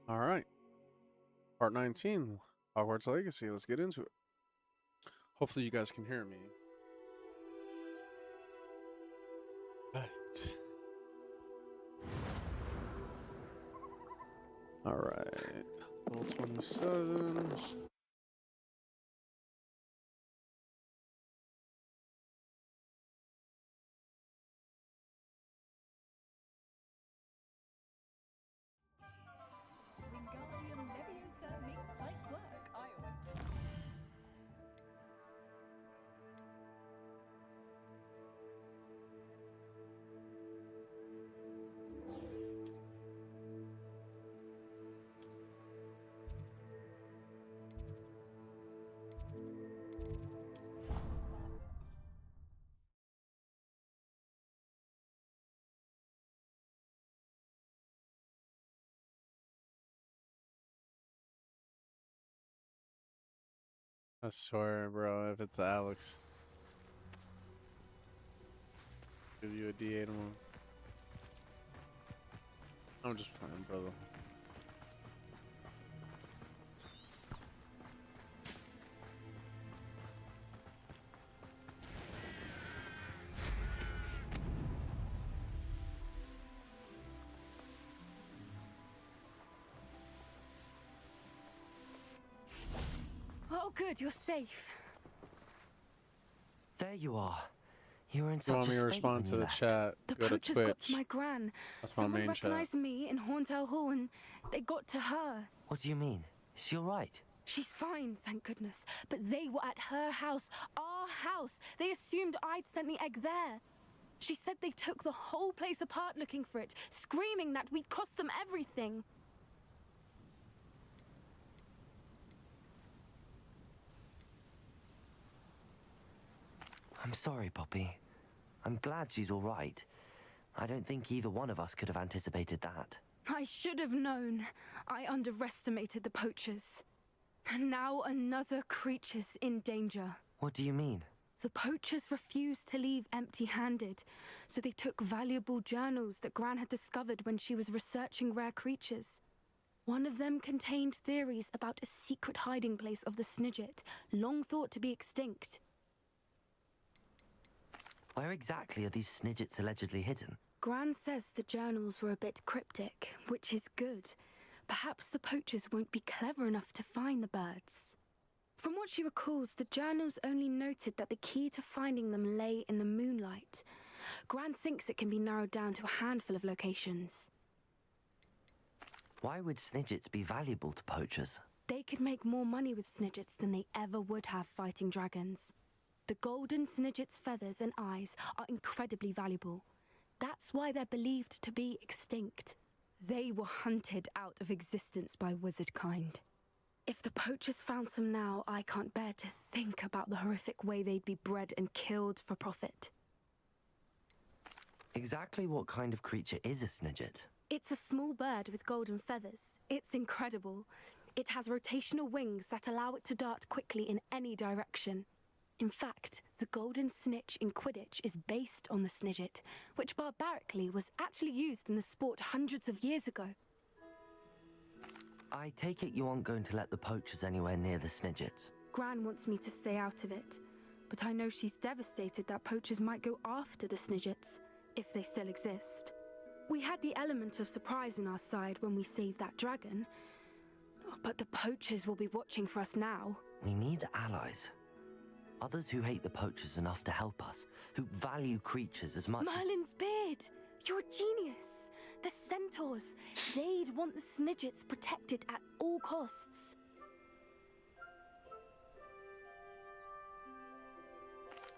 All right. Part 19, Hogwarts Legacy. Let's get into it. Hopefully you guys can hear me. Right. All right. Level 27. Wingardium Leviosa makes light work, Iowa. I swear, bro, if it's Alex, give you a D8 one. I'm just playing, brother. Oh, good, you're safe. There you are. You were in You such want a me to state respond when to you the left. chat? The Go to poachers got to Twitch. my gran. That's my Someone main chat. recognized me in Hauntel Hall and they got to her. What do you mean? Is she all right? She's fine, thank goodness. But they were at her house, our house. They assumed I'd sent the egg there. She said they took the whole place apart looking for it, screaming that we'd cost them everything. I'm sorry, Poppy. I'm glad she's all right. I don't think either one of us could have anticipated that. I should have known. I underestimated the poachers. And now another creature's in danger. What do you mean? The poachers refused to leave empty-handed, so they took valuable journals that Gran had discovered when she was researching rare creatures. One of them contained theories about a secret hiding place of the Snidget, long thought to be extinct. Where exactly are these Snidgets allegedly hidden? Gran says the journals were a bit cryptic, which is good. Perhaps the poachers won't be clever enough to find the birds. From what she recalls, the journals only noted that the key to finding them lay in the moonlight. Gran thinks it can be narrowed down to a handful of locations. Why would Snidgets be valuable to poachers? They could make more money with Snidgets than they ever would have fighting dragons. The golden Snidget's feathers and eyes are incredibly valuable. That's why they're believed to be extinct. They were hunted out of existence by wizard kind. If the poachers found some now, I can't bear to think about the horrific way they'd be bred and killed for profit. Exactly what kind of creature is a Snidget? It's a small bird with golden feathers. It's incredible. It has rotational wings that allow it to dart quickly in any direction. In fact, the golden snitch in Quidditch is based on the Snidget, which barbarically was actually used in the sport hundreds of years ago. I take it you aren't going to let the poachers anywhere near the Snidgets. Gran wants me to stay out of it, but I know she's devastated that poachers might go after the Snidgets, if they still exist. We had the element of surprise on our side when we saved that dragon, but the poachers will be watching for us now. We need allies. Others who hate the poachers enough to help us, who value creatures as much Merlin's beard! You're a genius! The centaurs! They'd want the Snidgets protected at all costs.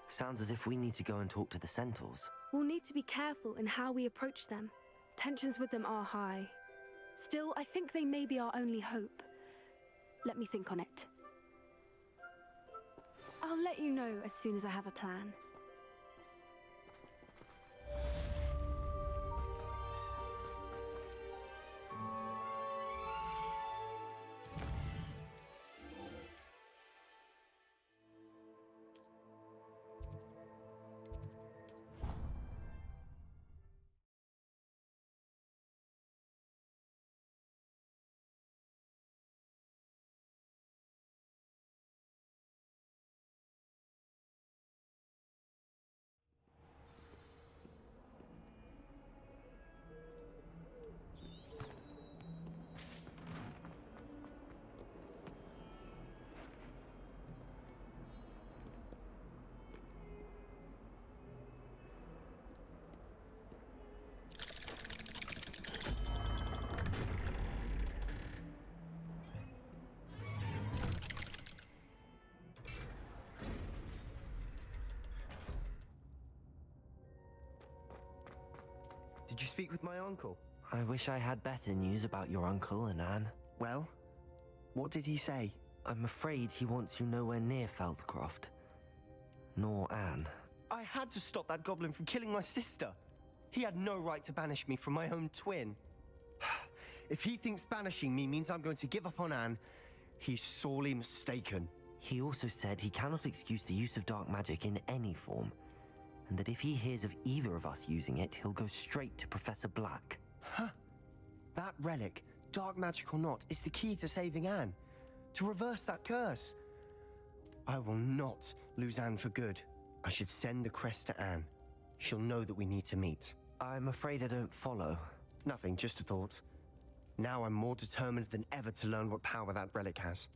Sounds as if we need to go and talk to the centaurs. We'll need to be careful in how we approach them. Tensions with them are high. Still, I think they may be our only hope. Let me think on it. I'll let you know as soon as I have a plan. Did you speak with my uncle? I wish I had better news about your uncle and Anne. Well, what did he say? I'm afraid he wants you nowhere near Feldcroft. Nor Anne. I had to stop that goblin from killing my sister. He had no right to banish me from my own twin. If he thinks banishing me means I'm going to give up on Anne, he's sorely mistaken. He also said he cannot excuse the use of dark magic in any form, and that if he hears of either of us using it, he'll go straight to Professor Black. Huh? That relic, dark magic or not, is the key to saving Anne. To reverse that curse. I will not lose Anne for good. I should send the crest to Anne. She'll know that we need to meet. I'm afraid I don't follow. Nothing, just a thought. Now I'm more determined than ever to learn what power that relic has.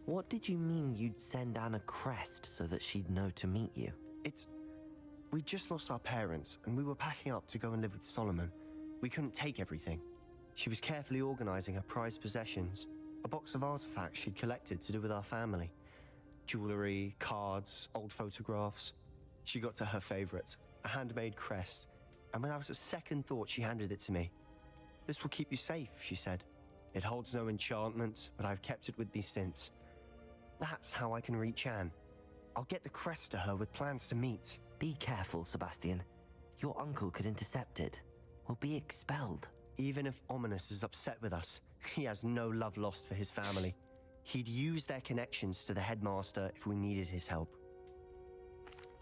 What did you mean you'd send Anne a crest so that she'd know to meet you? We just lost our parents, and we were packing up to go and live with Solomon. We couldn't take everything. She was carefully organizing her prized possessions, a box of artifacts she'd collected to do with our family. Jewelry, cards, old photographs. She got to her favorite, a handmade crest, and without a second thought she handed it to me. This will keep you safe, she said. It holds no enchantment, but I've kept it with me since. That's how I can reach Anne. I'll get the crest to her with plans to meet. Be careful, Sebastian. Your uncle could intercept it. We'll be expelled. Even if Ominous is upset with us, he has no love lost for his family. He'd use their connections to the headmaster if we needed his help.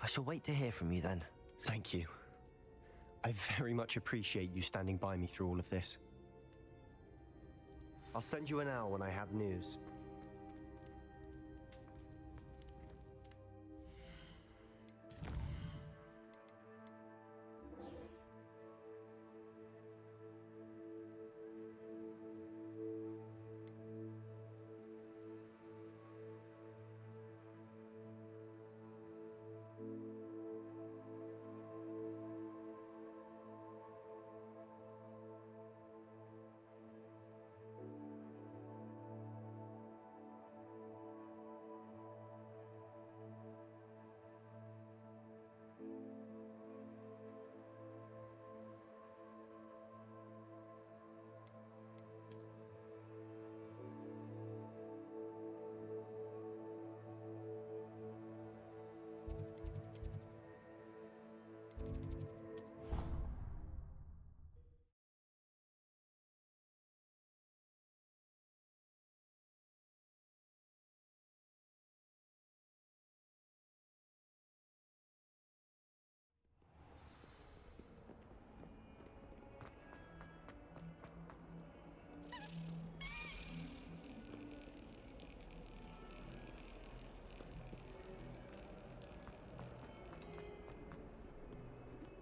I shall wait to hear from you then. Thank you. I very much appreciate you standing by me through all of this. I'll send you an hour when I have news.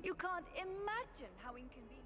You can't imagine how inconvenient.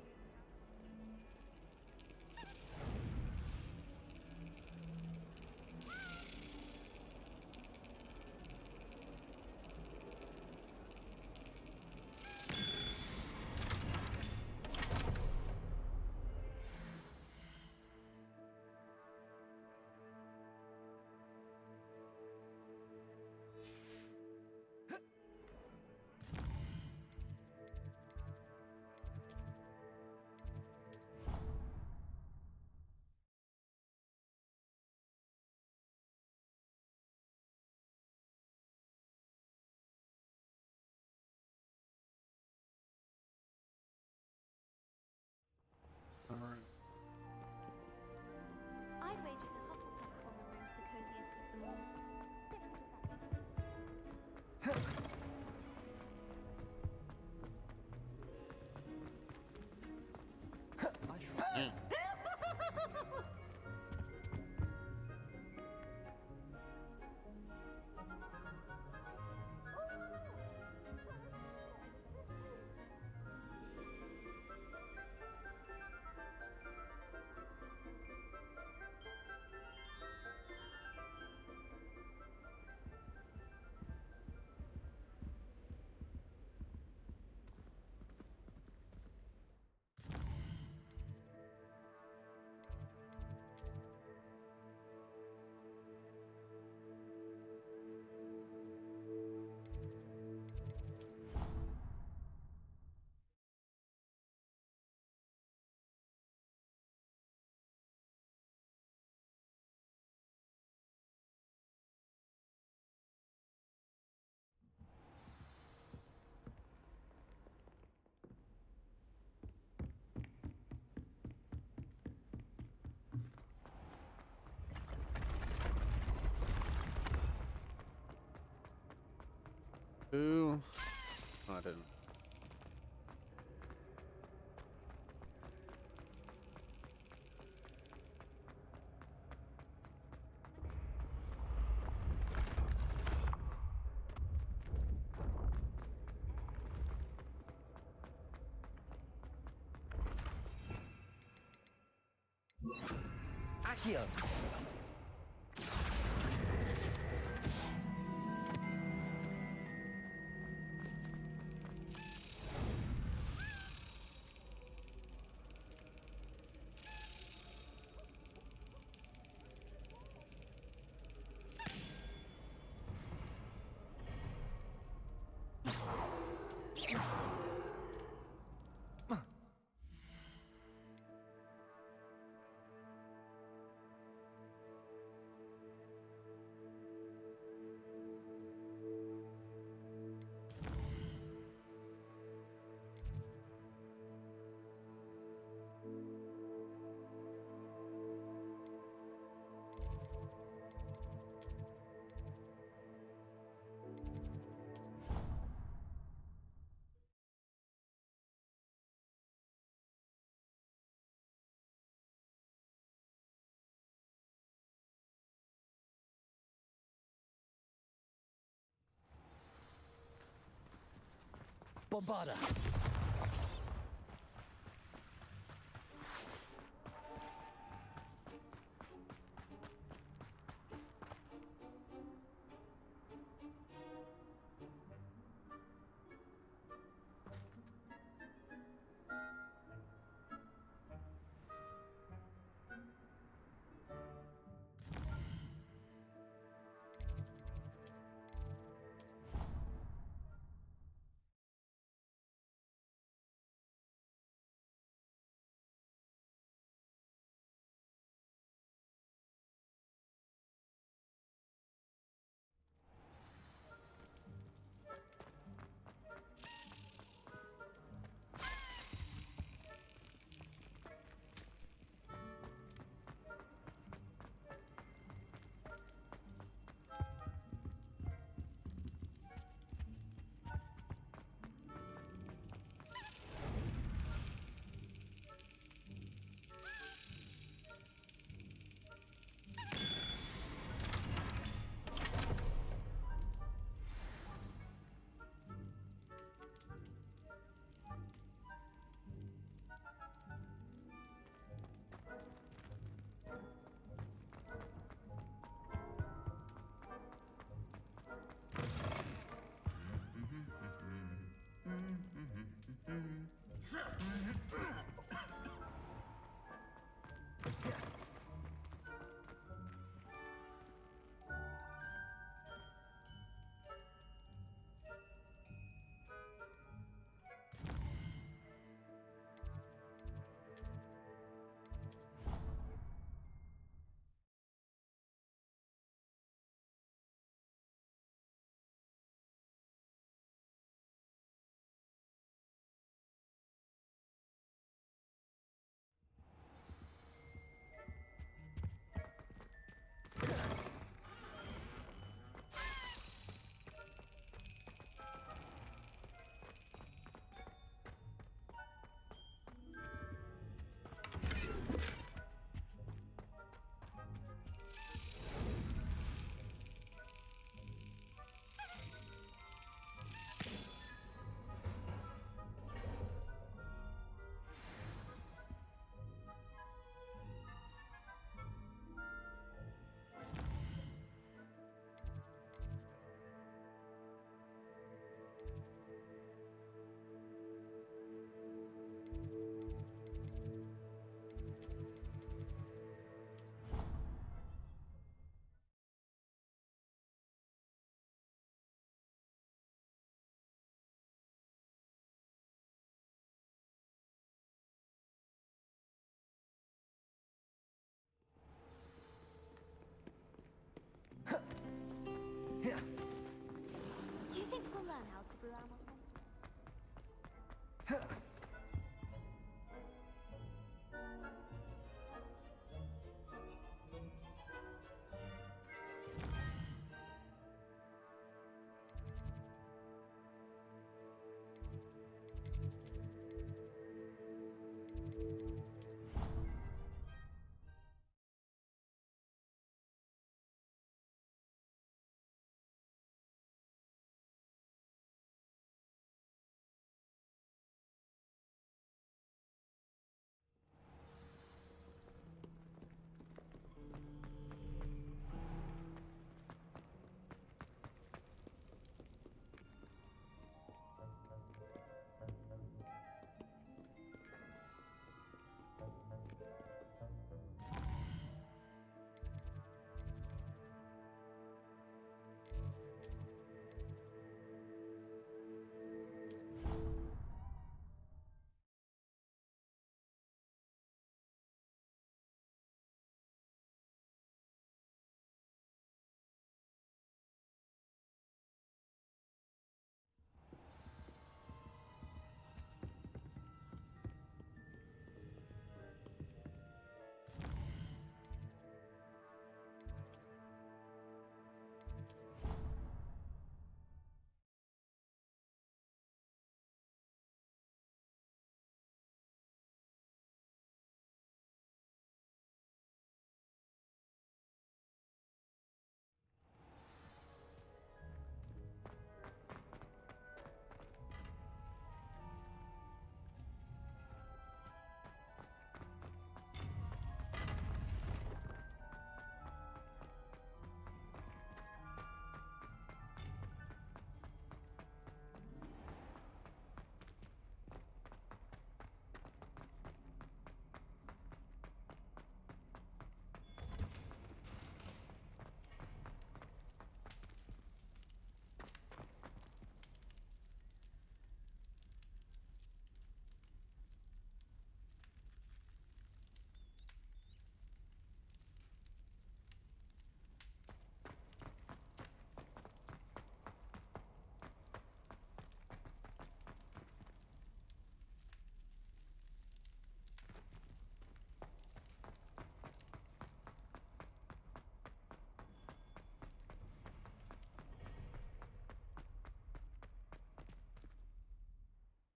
Ooh. No, I didn't. Accio! Bombarda!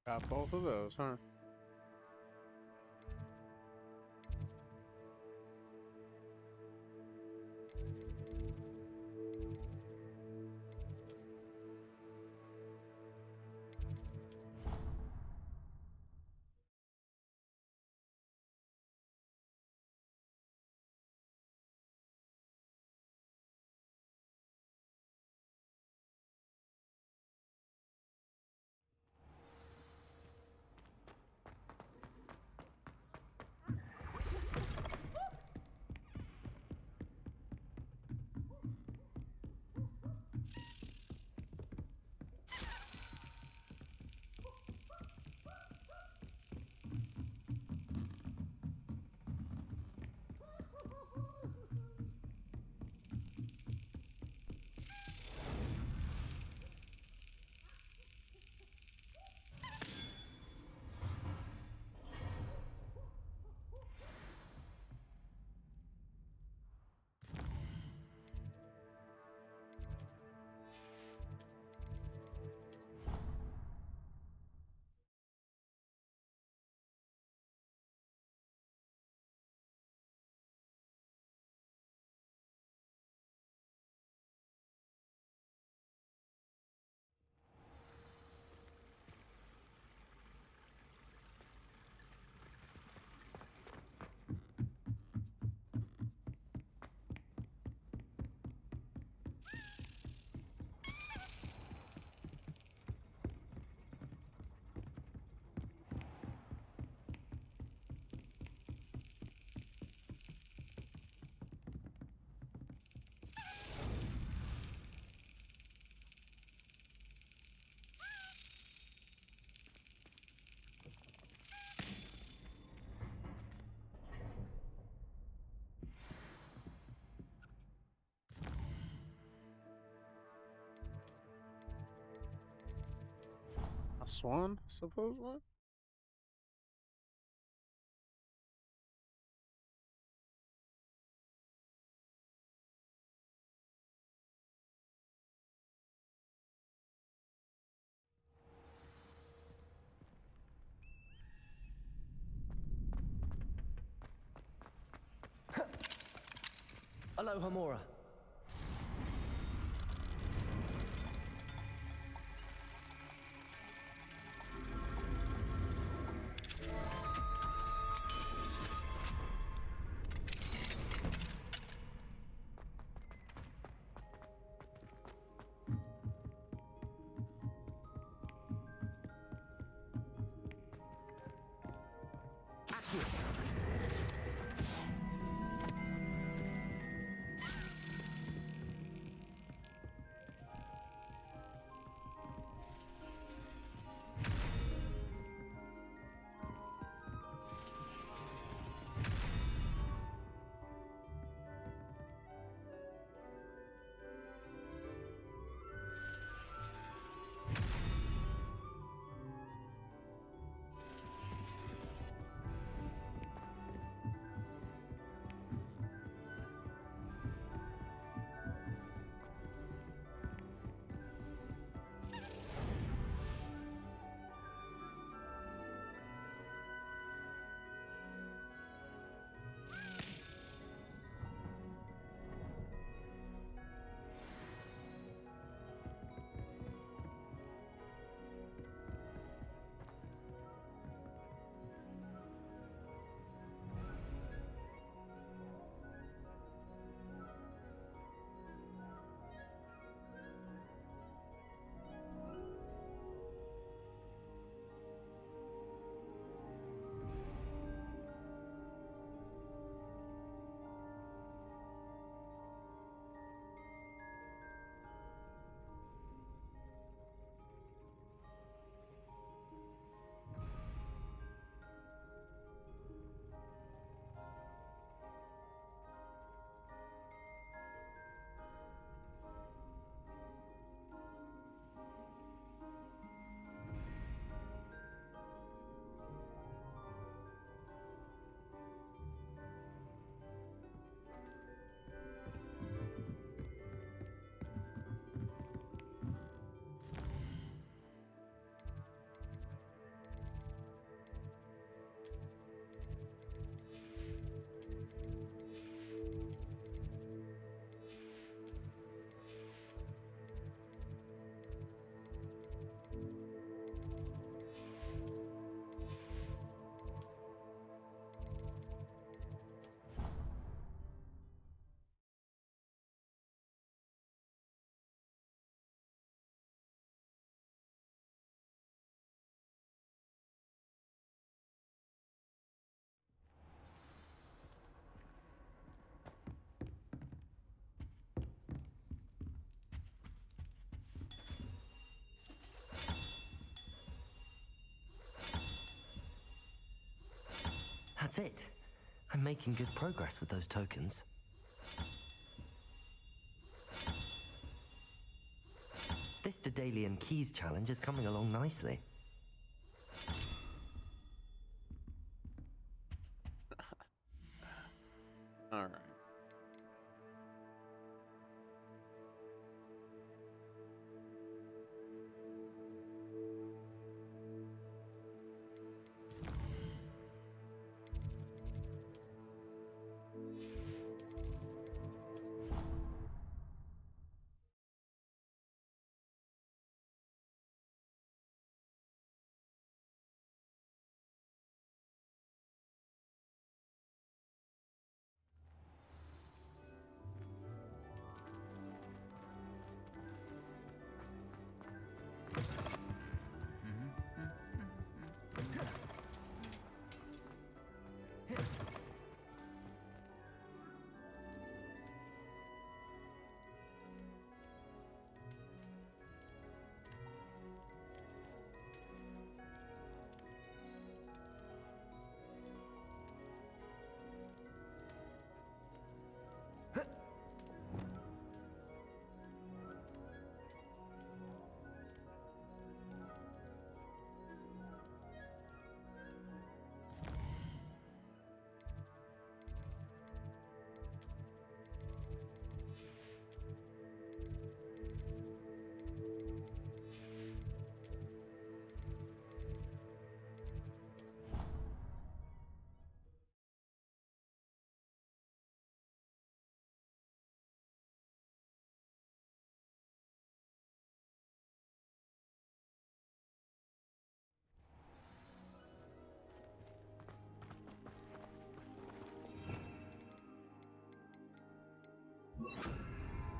Got both of those, huh? A swan, supposedly? Aloha Mora. That's it. I'm making good progress with those tokens. This Daedalian Keys challenge is coming along nicely. All right.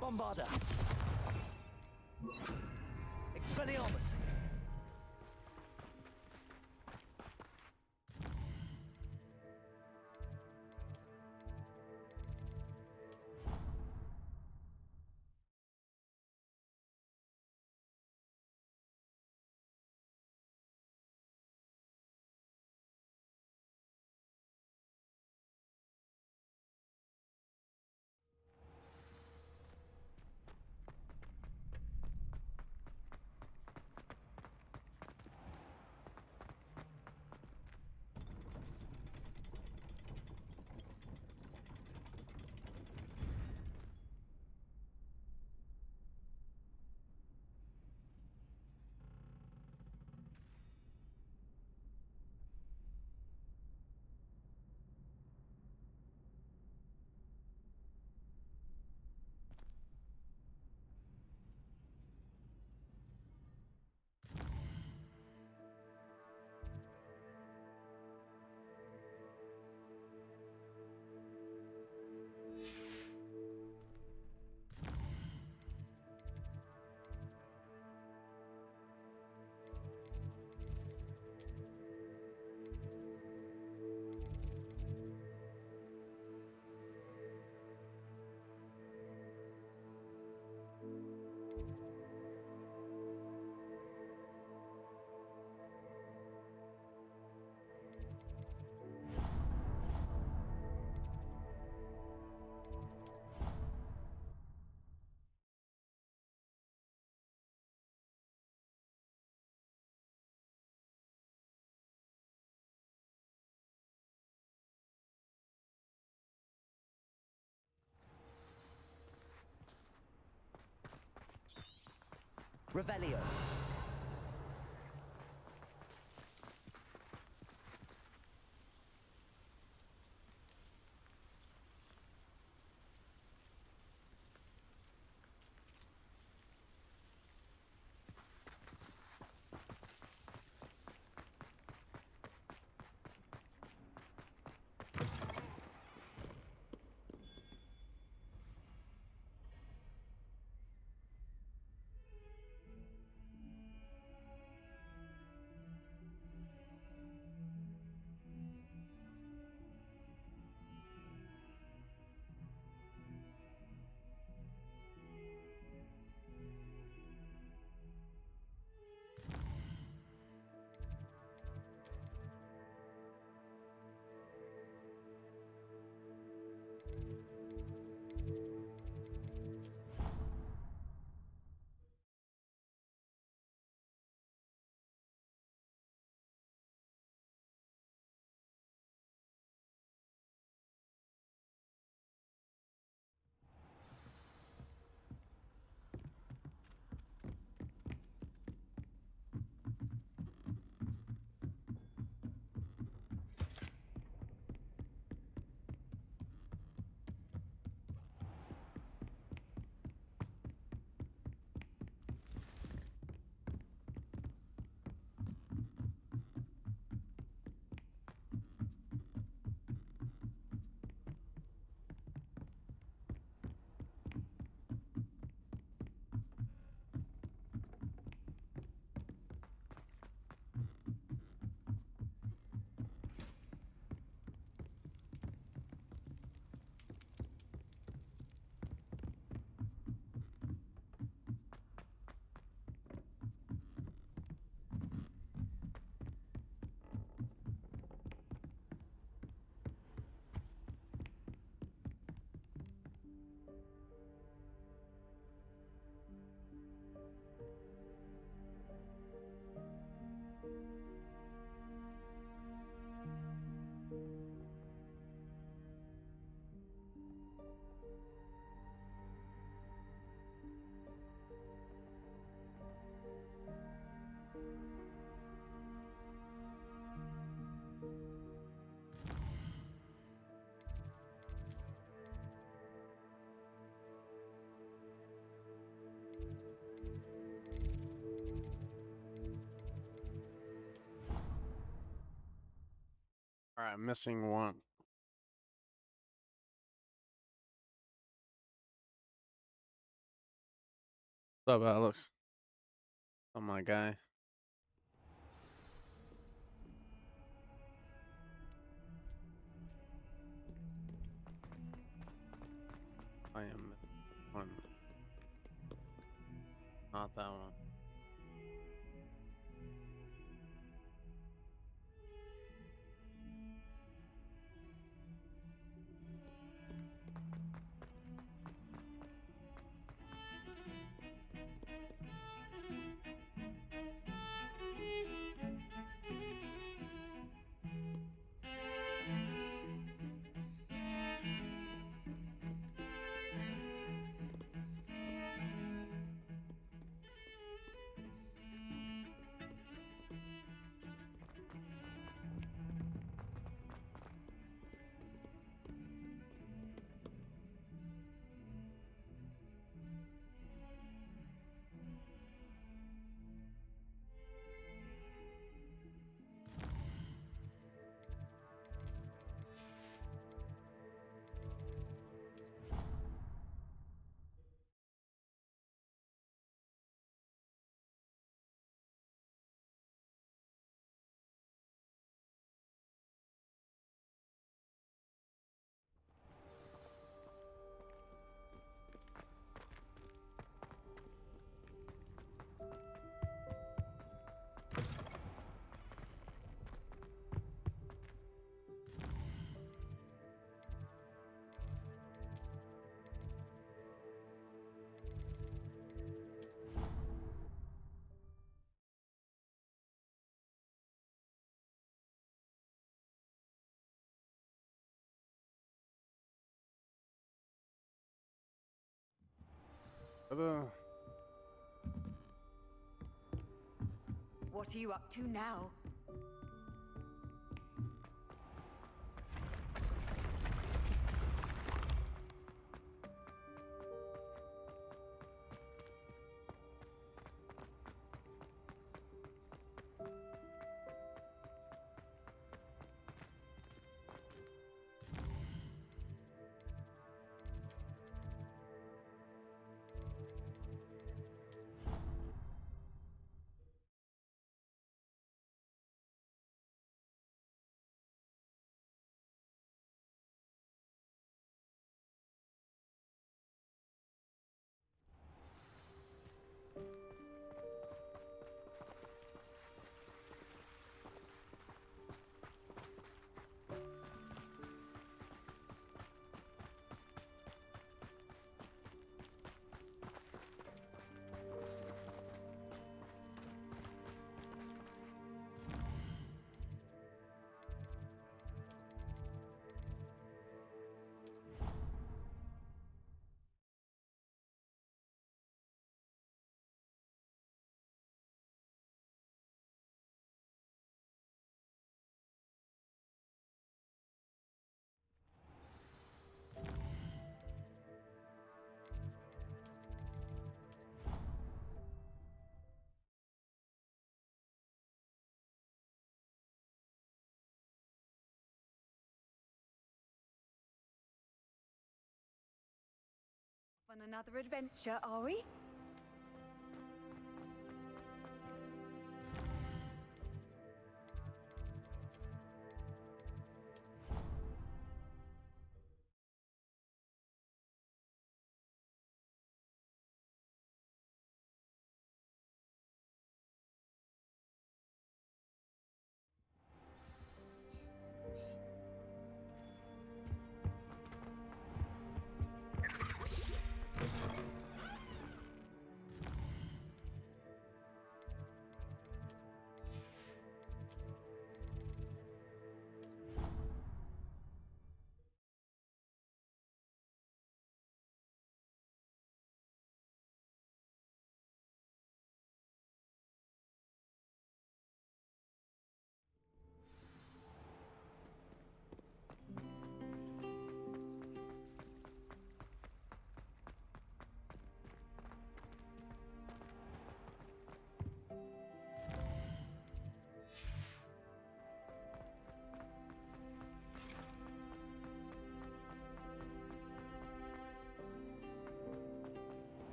Bombarda. Expelliarmus. Revelio. All right, I'm missing one. What's up, Alex? Oh, my guy. I am one. Not that one. What are you up to now? On another adventure, are we?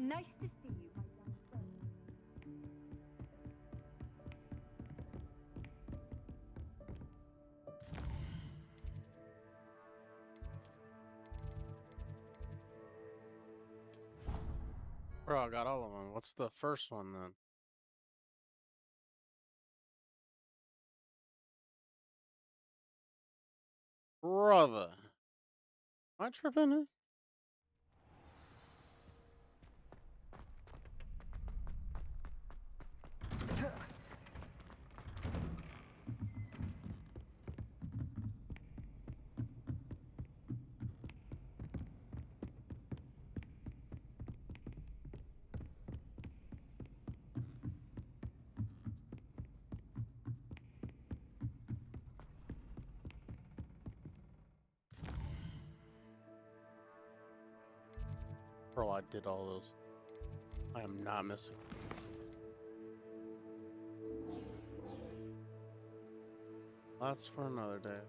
Nice to see you, my young friend. Bro, I got all of them. What's the first one then? Brother. Am I tripping? Bro, I did all those. I am not missing. That's for another day.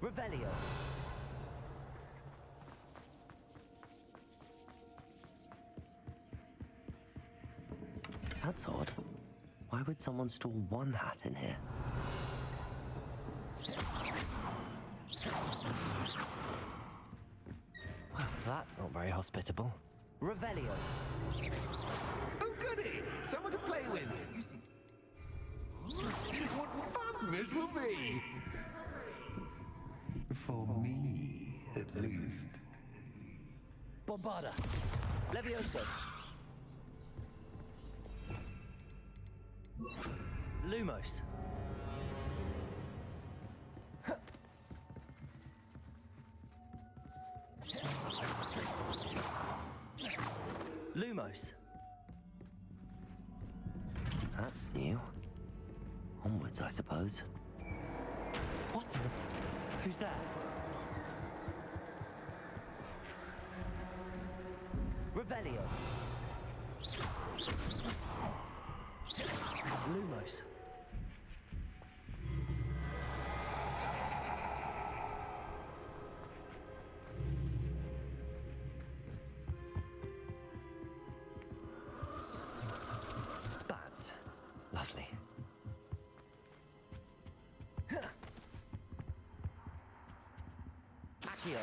Revelio. That's odd. Why would someone store one hat in here? Well, that's not very hospitable. Revelio. Oh, goody! Someone to play with. You see, what fun this will be! For me, at least. Bombarda. Levioso. Lumos. Lumos. That's new. Onwards, I suppose. What in the... Who's that? Revelio. Lumos. Bats. Lovely. Accio.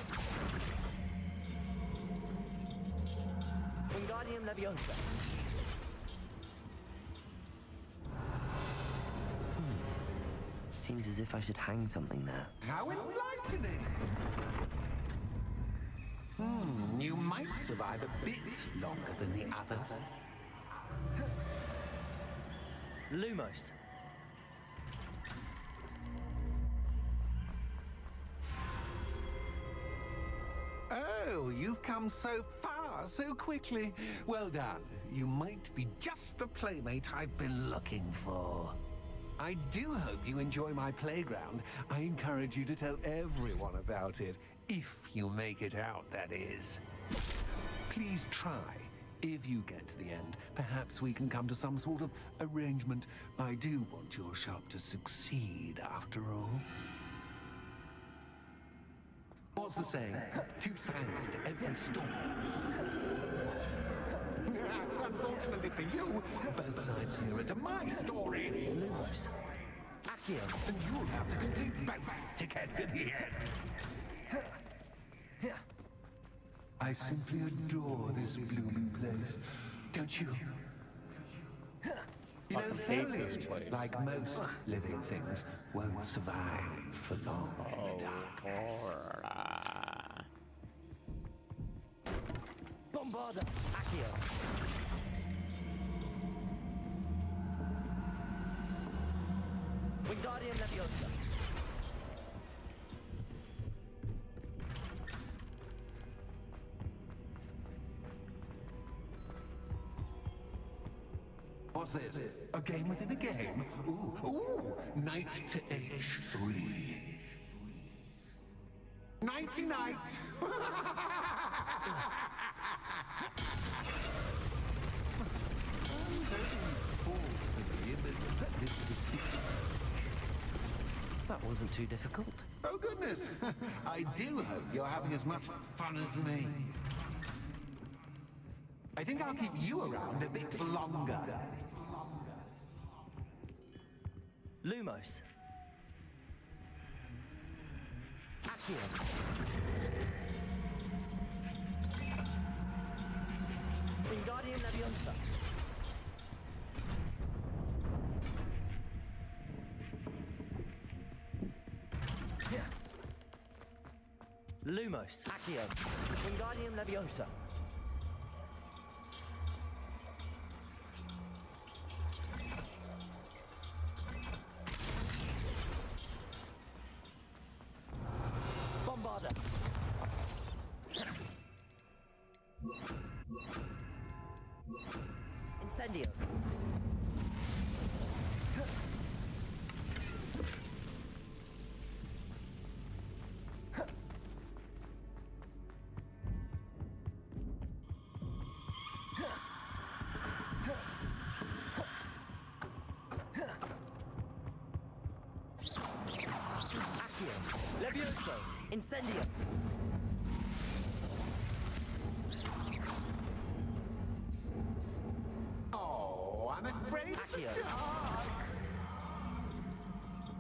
Wingardium Leviosa. Seems as if I should hang something there. How enlightening! You might survive a bit longer than the others. Lumos. Oh, you've come so far so quickly. Well done. You might be just the playmate I've been looking for. I do hope you enjoy my playground. I encourage you to tell everyone about it. If you make it out, that is. Please try. If you get to the end, perhaps we can come to some sort of arrangement. I do want your shop to succeed, after all. What's the saying? Two sides to every story. Unfortunately for you, both sides here are to my story. Lumos. Accio. And you'll have to complete both to get to the end. I simply adore this blooming place. Don't you? You know, hate this foliage, place. like most living things, won't survive for long in the darkness. Bombarda. Accio. Wingardium Leviosa. What's this? A game within a game? Ooh, knight to H3. Nighty-night! That wasn't too difficult. Oh goodness! I do hope you're having as much fun as me. I think I'll keep you around a bit longer. Lumos. Accio. Wingardium Leviosa. Lumos. Accio. Wingardium Leviosa. Bombarda. Incendio. Accio. Levioso. Incendio. Oh, I'm afraid of the Accio. dark.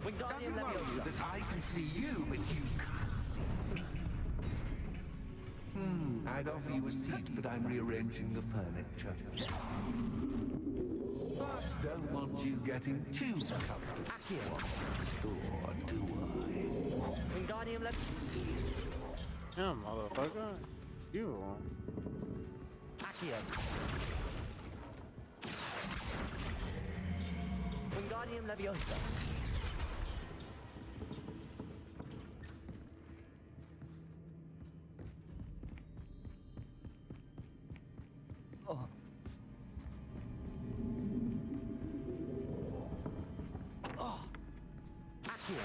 Wingardium Doesn't worry you Leviosa. that I can see you, but you can't see me. I'd offer you a seat, but I'm rearranging the furniture. But don't want you getting too comfortable. Accio. Or do I? Wingardium Leviosa. Yeah, motherfucker. You. Accio. Wingardium Leviosa. Oh. Oh. Accio.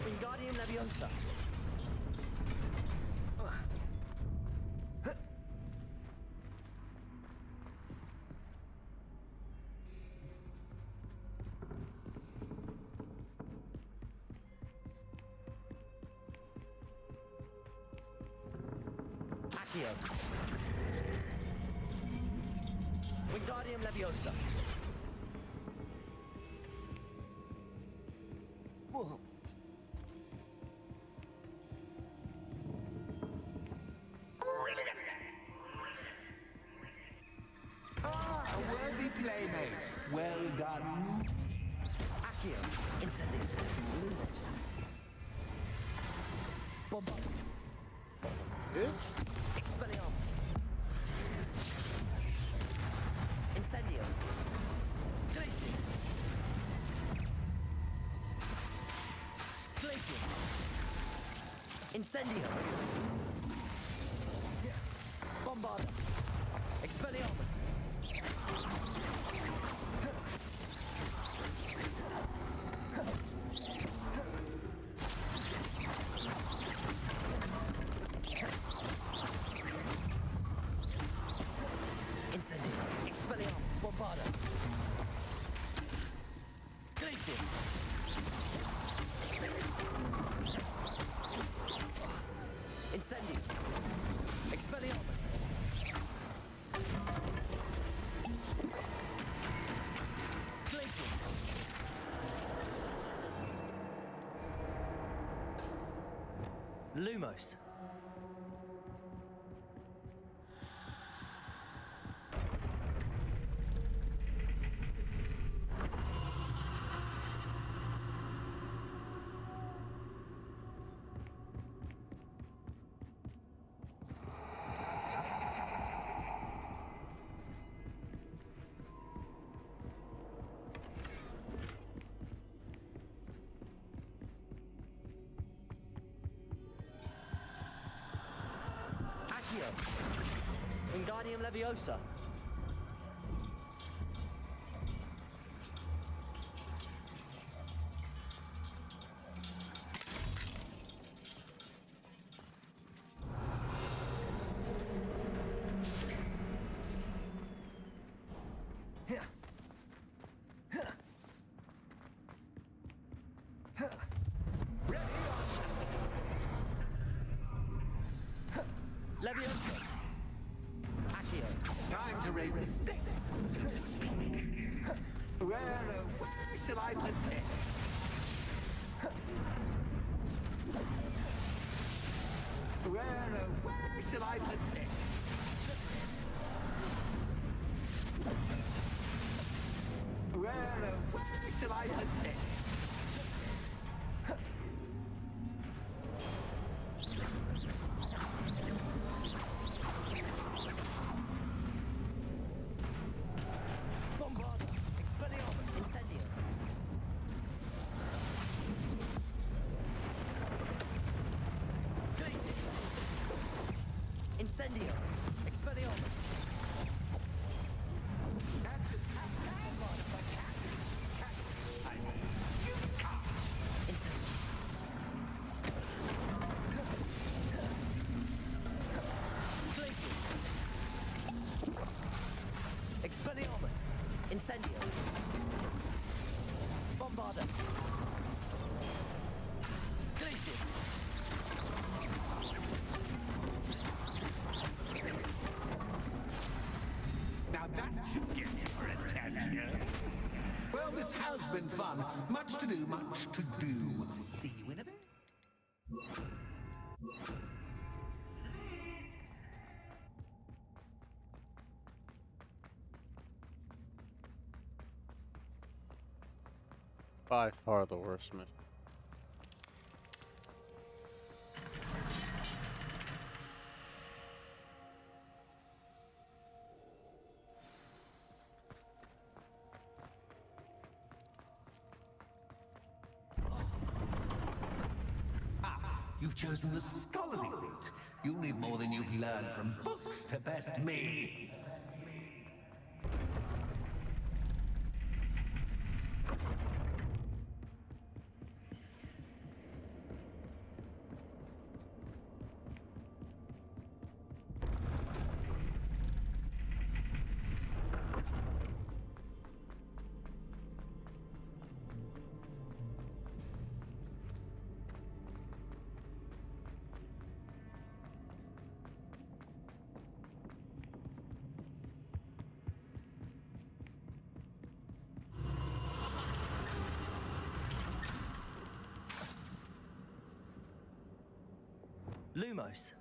Wingardium Leviosa. Accio. Wingardium Leviosa. Whoa. Lumos. Bombard. Expelliarmus. Incendio. Glacius. Glacius. Incendio. Bombarda. Expelliarmus. Incendio. Expelliarmus. Bombarda. Glacius. Incendio. Expelliarmus. Glacius. Lumos. Accio. Wingardium Leviosa. Leviosa. Accio. Time to raise the stakes, so to speak. Where, oh, where shall I put this? Where, oh, where shall I put this? Where, oh, where shall I put this? Bombarda. Expelliarmus. Incendio. Glacius. Incendio. Expelliarmus. Incendio. Glacius. Expelliarmus. Incendio. Bombarda. Glacius. Now that should get your attention. Well, this has been fun. Much to do, much to do. See you in a bit. By far the worst mission. You've chosen the scholarly route. You'll need more than you've learned from books to best me. Lumos.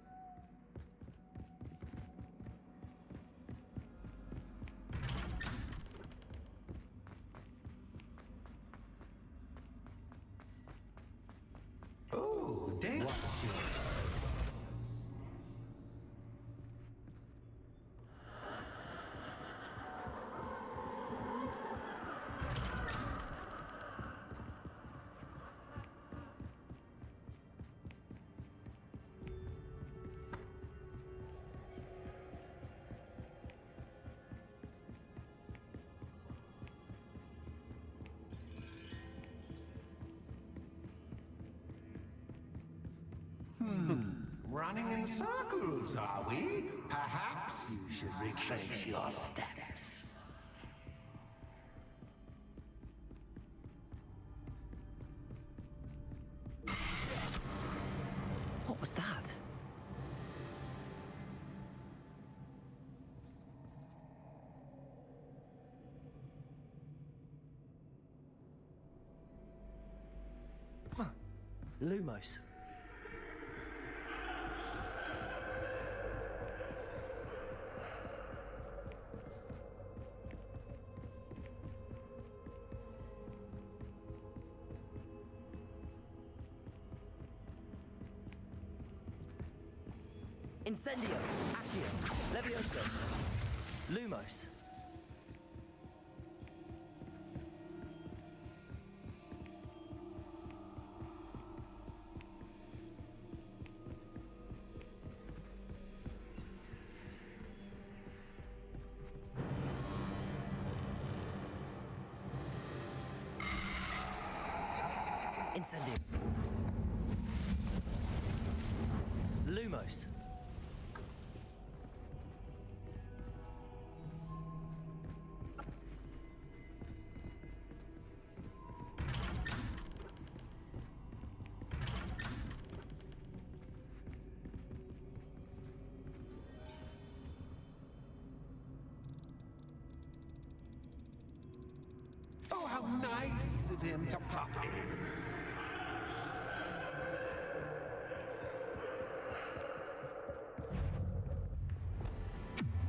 running in circles, are we? Perhaps you should retrace your steps. What was that? Lumos. Incendio, Accio, Levioso, Lumos. Incendio. Lumos. Oh, how nice of him to pop in.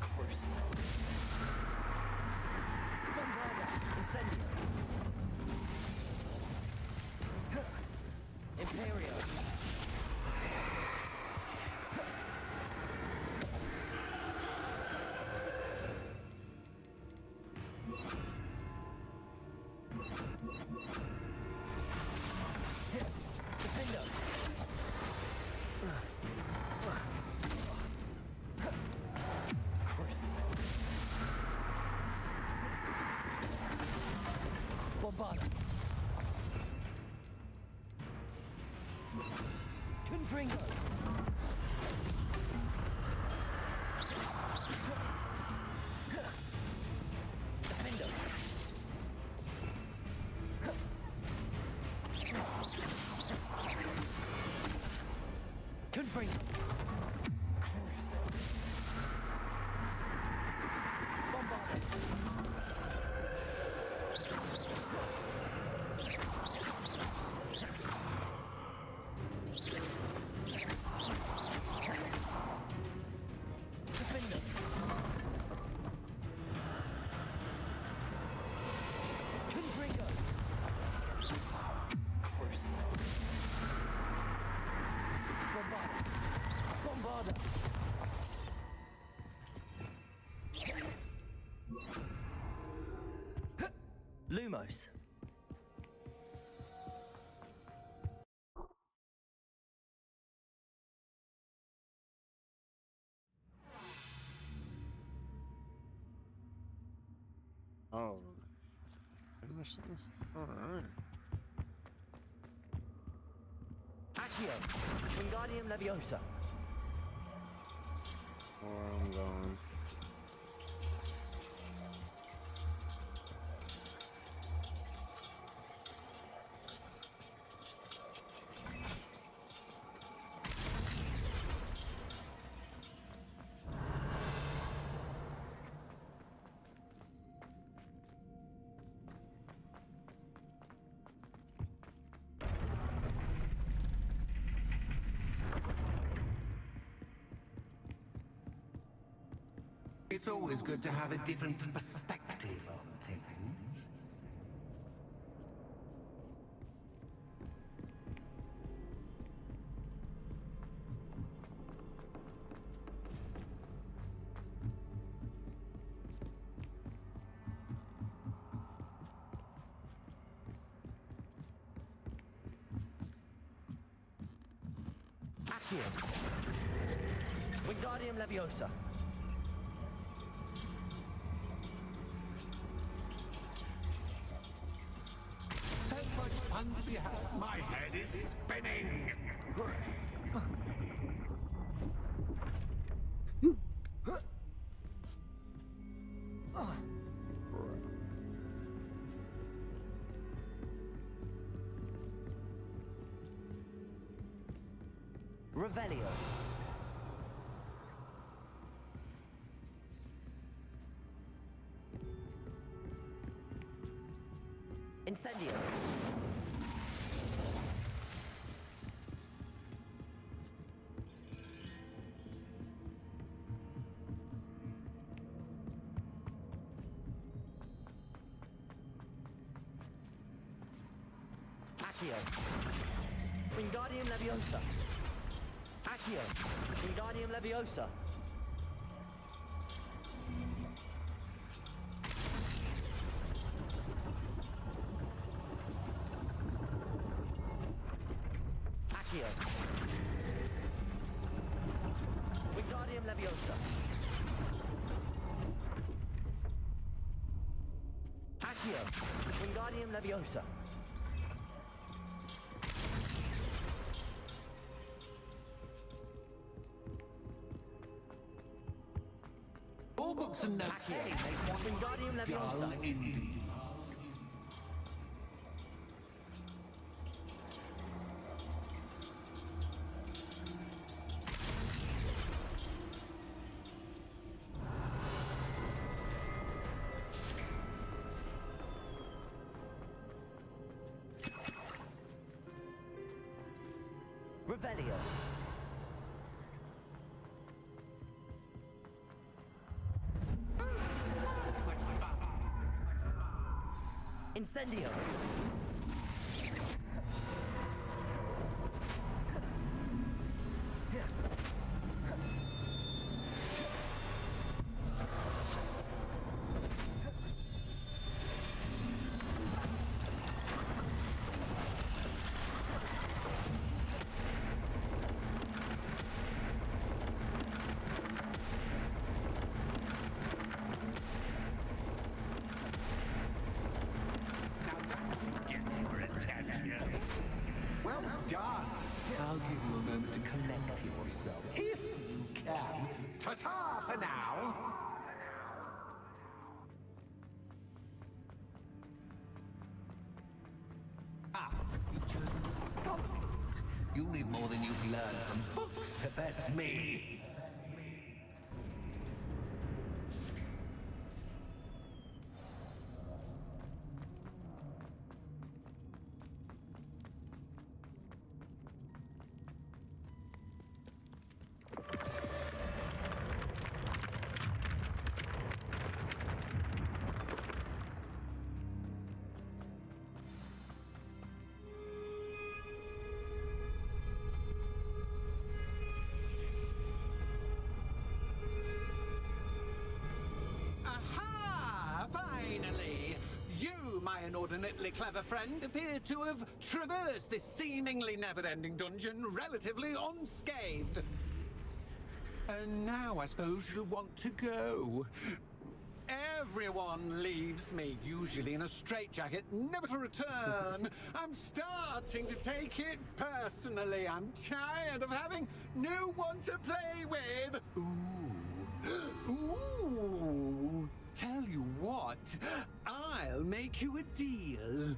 Cruise. Bombarda, Incendio. Imperio. Defender. Cruise. Bombarda. Confringo. Defender. Confringo. Cruise. Bombarda. Defender. Confringo. Cruise. Bombarda. Bombarda. Lumos. Oh, finish things. All right. Accio. Wingardium Leviosa. Where I'm going. It's always good to have a different perspective on things. Accio. Wingardium Leviosa. So much fun to be had. My head is spinning. Revelio. Incendio. Accio. Wingardium Leviosa. Accio. Wingardium Leviosa. Accio. Wingardium Leviosa. Accio. Wingardium Leviosa. All books and notes. Wingardium Leviosa. Dull indeed. Revelio. Incendio. Well done. I'll give you a moment to collect yourself, if you can. Ta-ta for now. Ah, you've chosen the scholar route. You'll need more than you've learned from books to best me. My inordinately clever friend appeared to have traversed this seemingly never-ending dungeon relatively unscathed. And now I suppose you'll want to go. Everyone leaves me, usually in a straitjacket, never to return. I'm starting to take it personally. I'm tired of having no one to play with. Ooh. Tell you what, I'll make you a deal.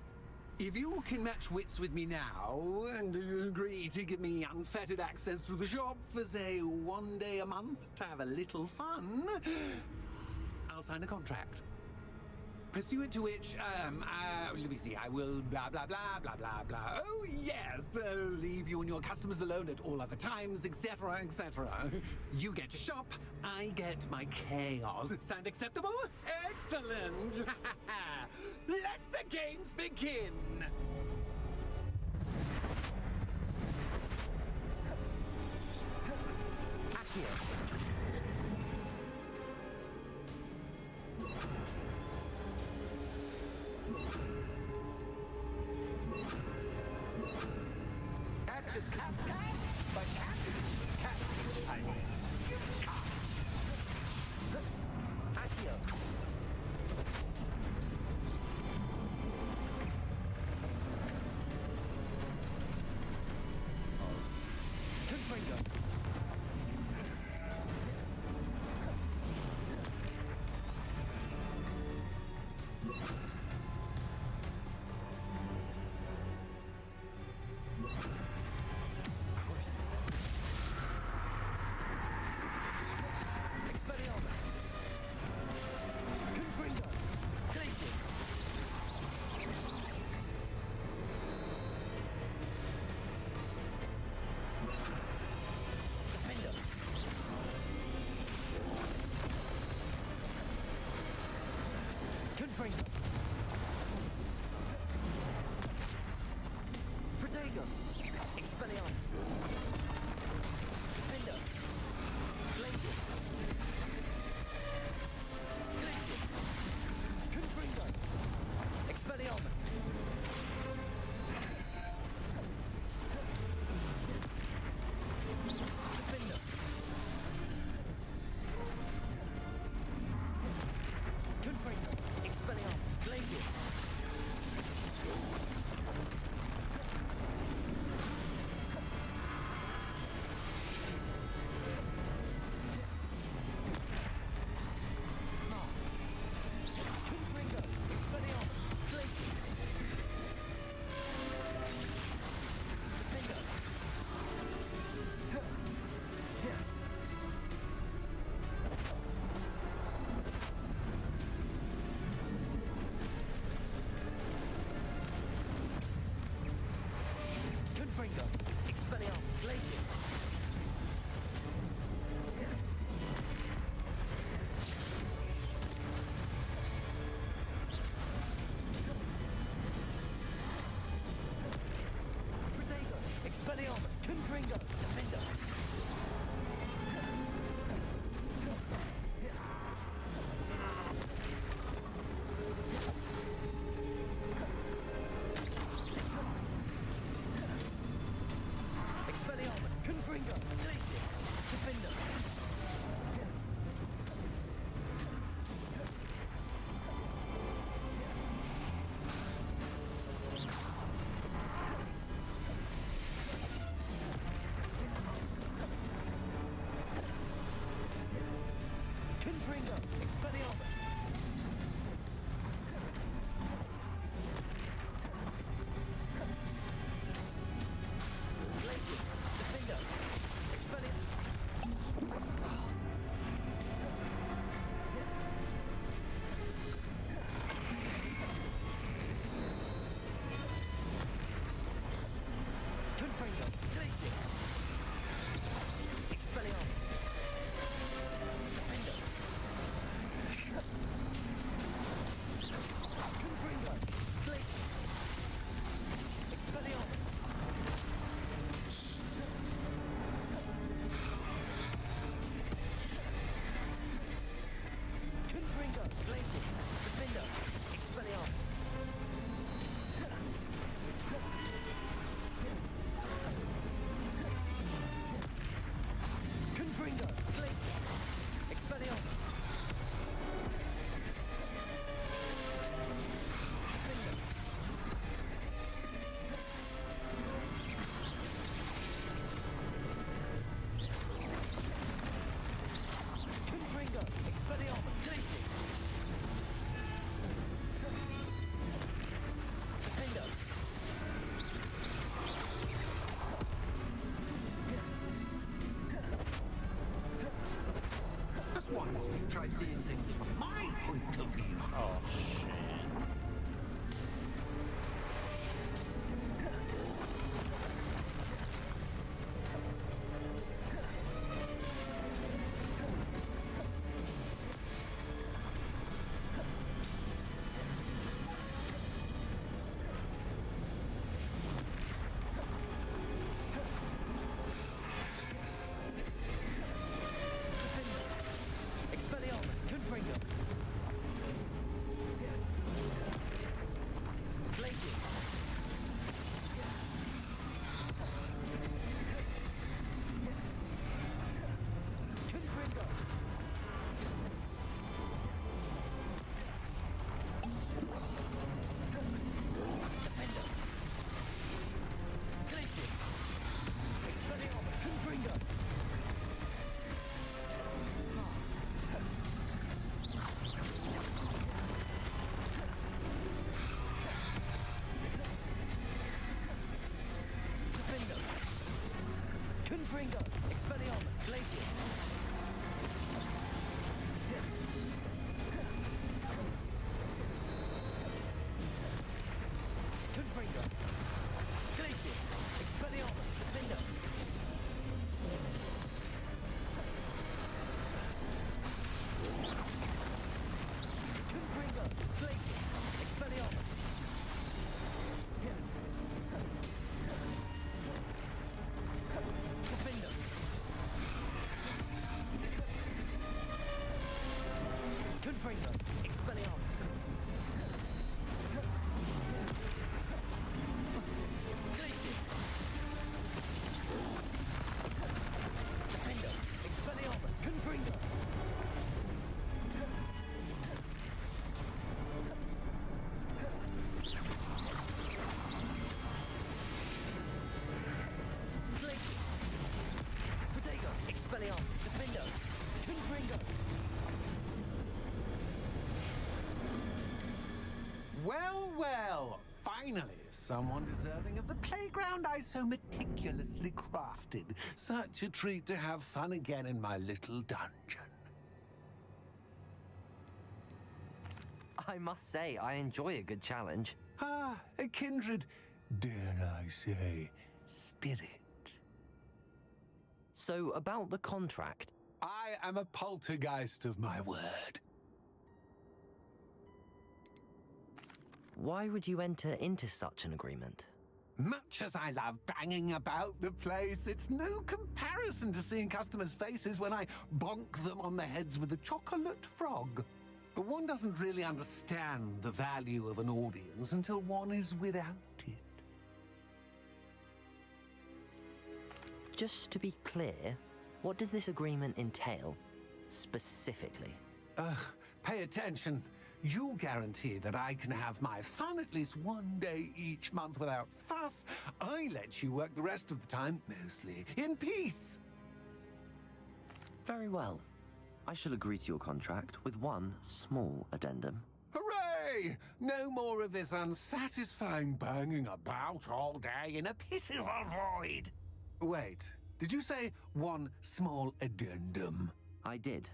If you can match wits with me now and agree to give me unfettered access to the shop for, say, 1 day a month to have a little fun, I'll sign a contract. Pursuant to which, let me see, I will blah, blah, blah, blah, blah, blah. Oh, yes, leave you and your customers alone at all other times, etc., etc. You get to shop, I get my chaos. Sound acceptable? Excellent! Let the games begin! Accio. Catches cat, but cat is cat. I mean, you can't. Accio. Confringo. Confringo. Protego. Expelliarmus. Defender. Glacius. Glacius. Confringo. Expelliarmus. Defender. Confringo. Expelliarmus. Glacius. Confringo. Expelliarmus. Glacius. Defender. Confringo. Expelliarmus. Glacius. Protego. Expelliarmus. Confringo. Defender. Expelliarmus. Confringo. Glacius. Defender. Confringo. Expelliarmus. Glacius. Defender. Expelliarmus. Confringo. Glacius. Expelliarmus. Defender. Confringo. Glacius. Expelliarmus. Confringo. Glacius. Defender. Expelliarmus. Confringo. Glacius. Expelliarmus. Defender. Confringo. Expelliarmus. Glacius. Defender. Just once, try seeing things from my point of view. Oh, shit. Expelliarmus. Confringo. Glacius. Confringo. Defender. Glacius. Expelliarmus. Confringo. Defender. Confringo. Expelliarmus. Glacius. Confringo. Glacius. Expelliarmus. Defender. Confringo. Glacius. Confringo. Expelliarmus. Glacius. Defender. Expelliarmus. Confringo. Glacius. Protego. Expelliarmus. Defender. Confringo. Well, well, finally, someone deserving of the playground I so meticulously crafted. Such a treat to have fun again in my little dungeon. I must say, I enjoy a good challenge. Ah, a kindred, dare I say, spirit. So, about the contract. I am a poltergeist of my word. Why would you enter into such an agreement? Much as I love banging about the place, it's no comparison to seeing customers' faces when I bonk them on the heads with a chocolate frog. One doesn't really understand the value of an audience until one is without it. Just to be clear, what does this agreement entail, specifically? Pay attention. You guarantee that I can have my fun at least one day each month without fuss. I let you work the rest of the time, mostly in peace. Very well. I shall agree to your contract with one small addendum. Hooray! No more of this unsatisfying banging about all day in a pitiful void. Wait, did you say one small addendum? I did.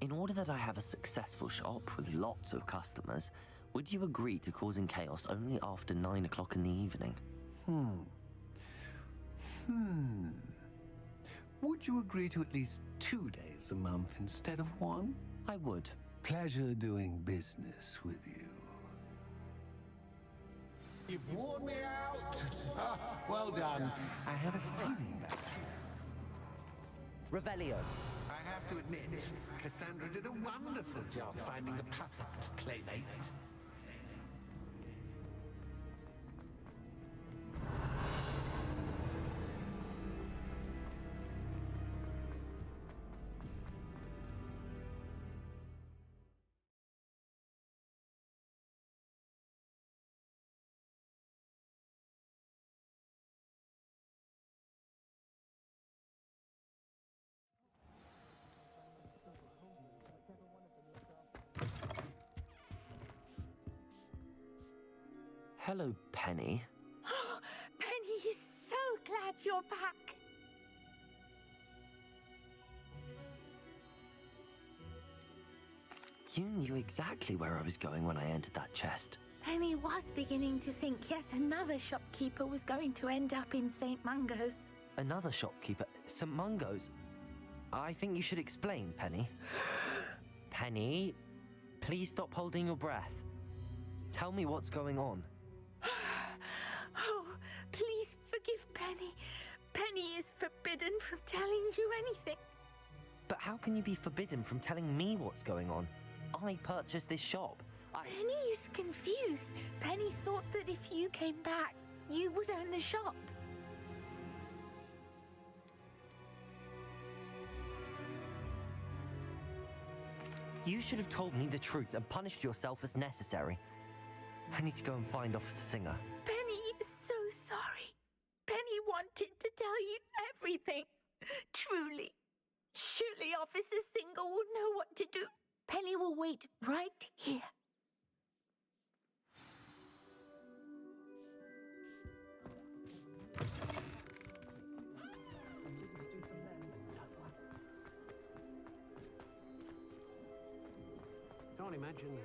In order that I have a successful shop with lots of customers, would you agree to causing chaos only after 9 o'clock in the evening? Would you agree to at least 2 days a month instead of one? I would. Pleasure doing business with you. You've worn me out. Ah, well done. I had a feeling that. Revelio. I have to admit, Cassandra did a wonderful job finding the perfect playmate. Hello, Penny. Penny is so glad you're back. You knew exactly where I was going when I entered that chest. Penny was beginning to think yet another shopkeeper was going to end up in St. Mungo's. Another shopkeeper, St. Mungo's. I think you should explain, Penny. Penny, please stop holding your breath. Tell me what's going on. Oh, please forgive Penny. Penny is forbidden from telling you anything. But how can you be forbidden from telling me what's going on? I purchased this shop. Penny is confused. Penny thought that if you came back, you would own the shop. You should have told me the truth and punished yourself as necessary. I need to go and find Officer Singer. Penny is so sorry. Penny wanted to tell you everything. Truly. Surely Officer Singer will know what to do. Penny will wait right here. Can't imagine.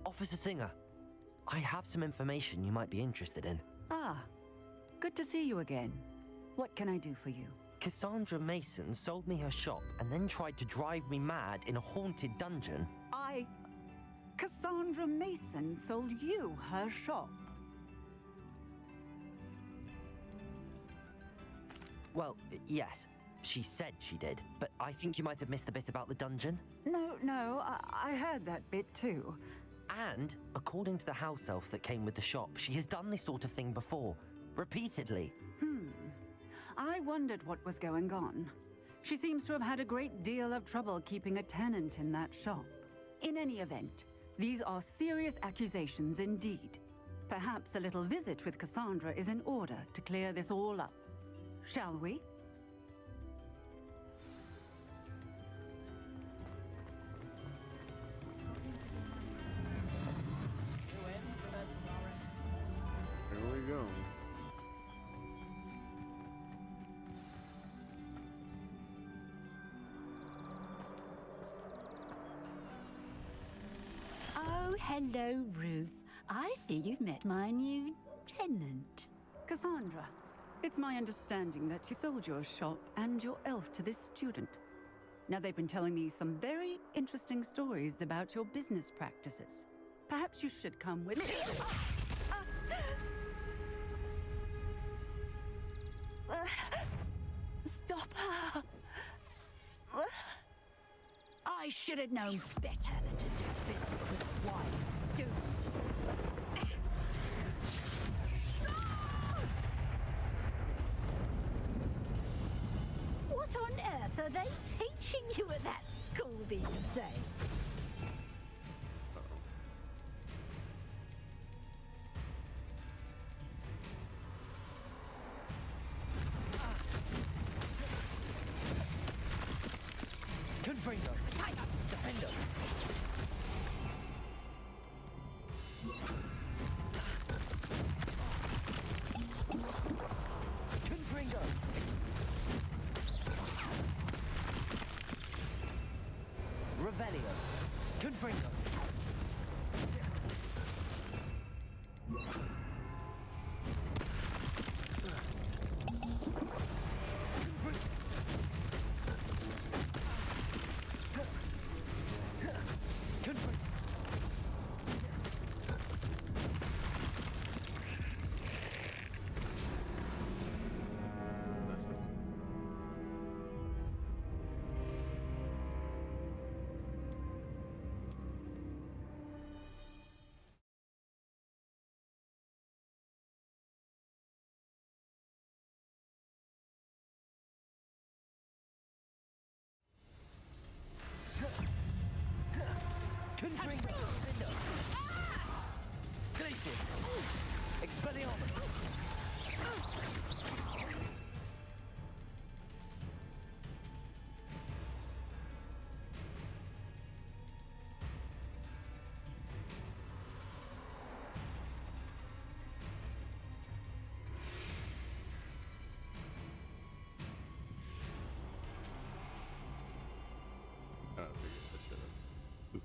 Officer Singer, I have some information you might be interested in. Ah, good to see you again. What can I do for you? Cassandra Mason sold me her shop and then tried to drive me mad in a haunted dungeon. Cassandra Mason sold you her shop. Well, yes, she said she did, but I think you might have missed the bit about the dungeon. No, I heard that bit too. And, according to the house elf that came with the shop, she has done this sort of thing before. Repeatedly. I wondered what was going on. She seems to have had a great deal of trouble keeping a tenant in that shop. In any event, these are serious accusations indeed. Perhaps a little visit with Cassandra is in order to clear this all up. Shall we? Here we go. Oh, hello, Ruth. I see you've met my new tenant. Cassandra, it's my understanding that you sold your shop and your elf to this student. Now, they've been telling me some very interesting stories about your business practices. Perhaps you should come with me. Stop her! I should have known better than to do business with a wild student. What on earth are they teaching you at that school these days? Confringo. Defender. Confringo. Revelio. Confringo. Confringo. Glacius. Expelliarmus. I figured I should have.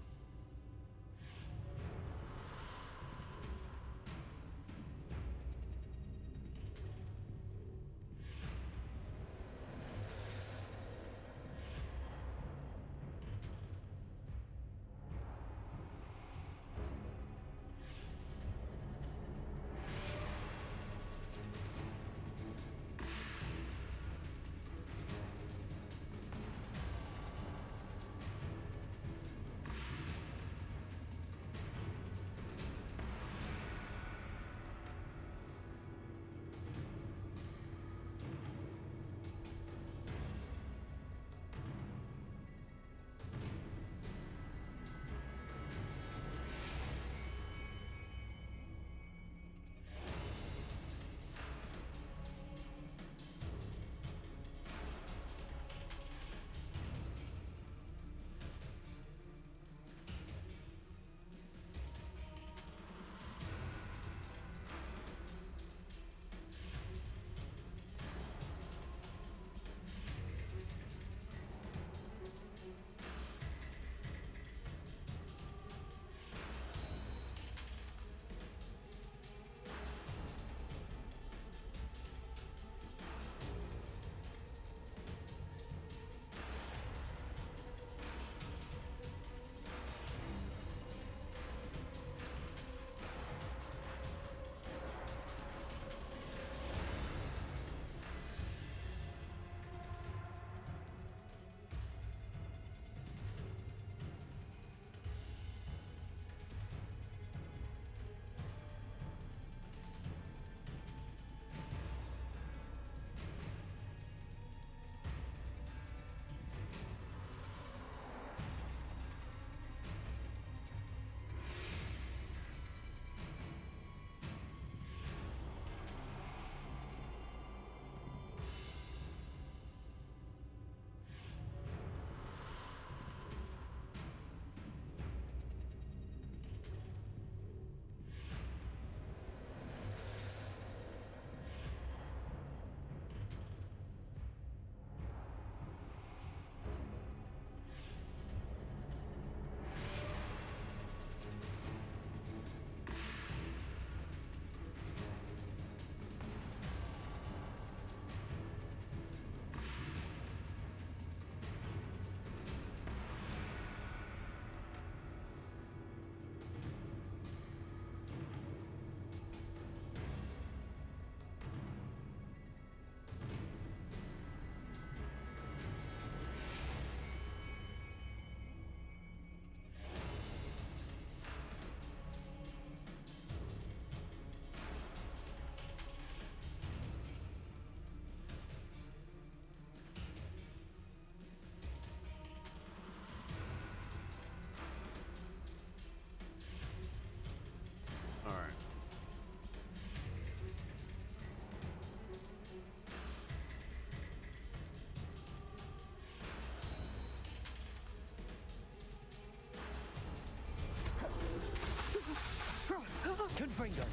Confringo.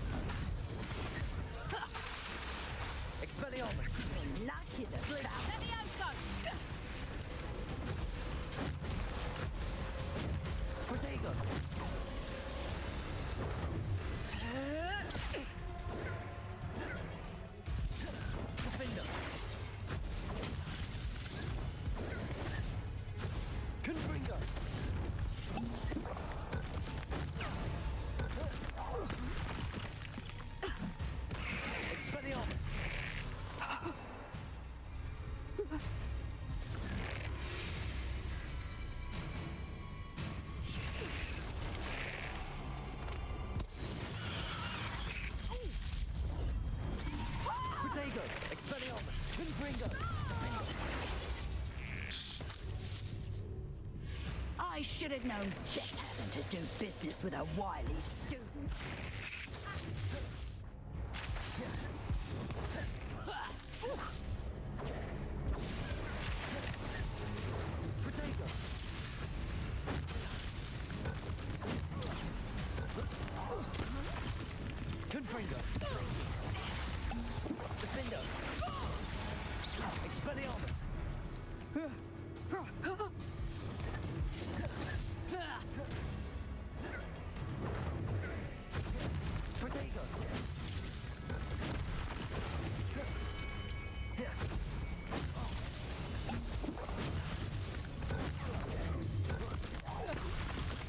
Expelliarmus. Luck is about. Protego. Defender. Confringo. Expelliarmus. Protego. Expelliarmus. Confringo. I should have known better than to do business with a wily student. Protego. Confringo. Defender. Expelliarmus. Protego.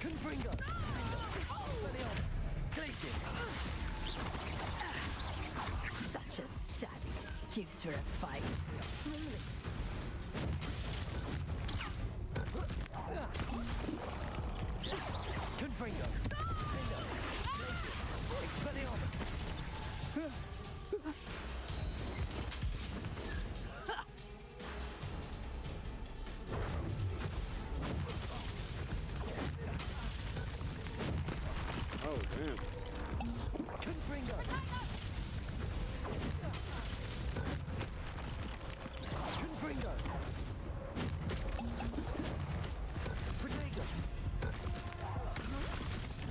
Confringo. Expelliarmus. Glacius. Such a sad excuse for a fight. Confringo. Defender. Glacius. Expelliarmus. Oh, damn. Confringo. Confringo. Protego.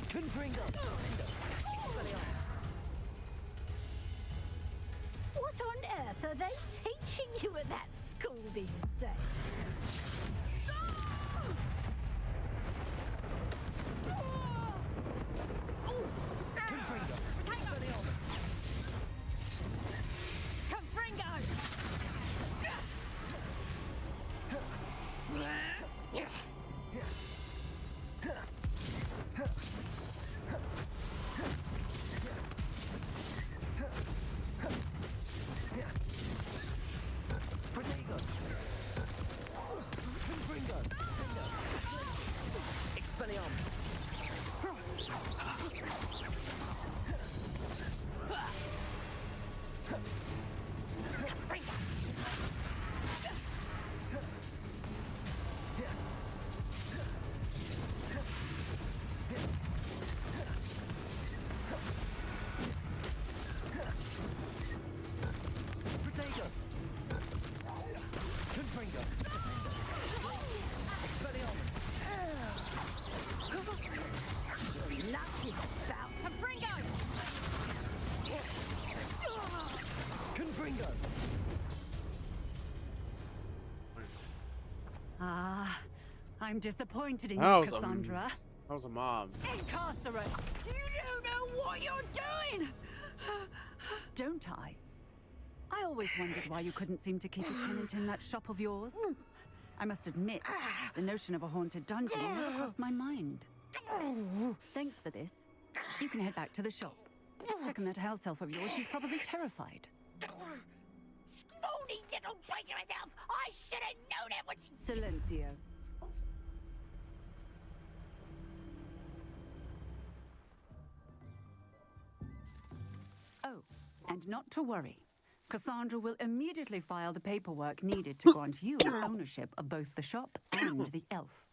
Confringo. Expelliarmus. What on earth are they teaching you at that school these days? Confringo. Expelliarmus. Protego. Confringo. Defender. Expelliarmus. Protego. Confringo. Expelliarmus. Luck is about. Confringo. Ah, I'm disappointed in That you, was Cassandra. That was a mob. Incarcerate! You don't know what you're doing! Don't I? I always wondered why you couldn't seem to keep a tenant in that shop of yours. I must admit, the notion of a haunted dungeon never crossed my mind. Thanks for this. You can head back to the shop. Check on that house elf of yours. She's probably terrified. Spoony little traitor herself! I should have known it was... Silencio. Oh, and not to worry. Cassandra will immediately file the paperwork needed to grant you ownership of both the shop and the elf.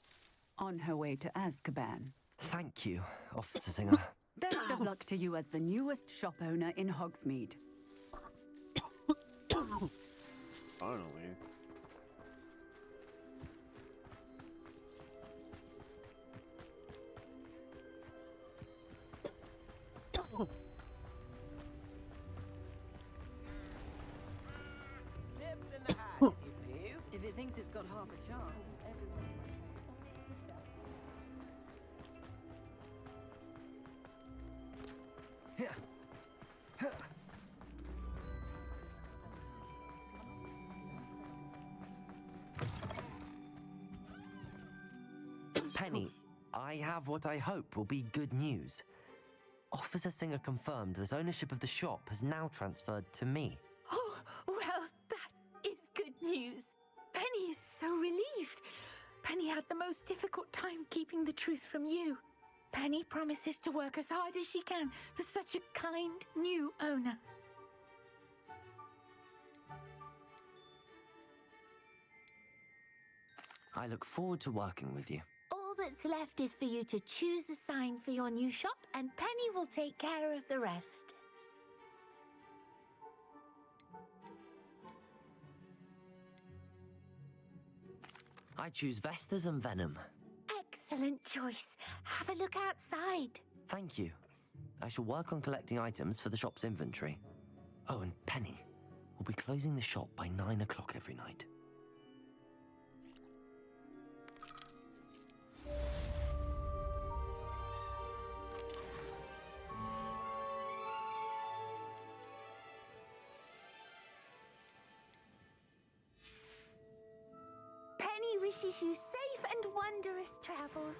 On her way to Azkaban. Thank you, Officer Singer. Best of luck to you as the newest shop owner in Hogsmeade. Finally. half a chance. Everyone. Penny, I have what I hope will be good news. Officer Singer confirmed that ownership of the shop has now transferred to me. Oh, well, that is good news. Penny is so relieved. Penny had the most difficult time keeping the truth from you. Penny promises to work as hard as she can for such a kind new owner. I look forward to working with you. All that's left is for you to choose a sign for your new shop, and Penny will take care of the rest. I choose Vestas and Venom. Excellent choice. Have a look outside. Thank you. I shall work on collecting items for the shop's inventory. Oh, and Penny, we'll be closing the shop by 9 o'clock every night. Penny wishes you safe and wondrous travels.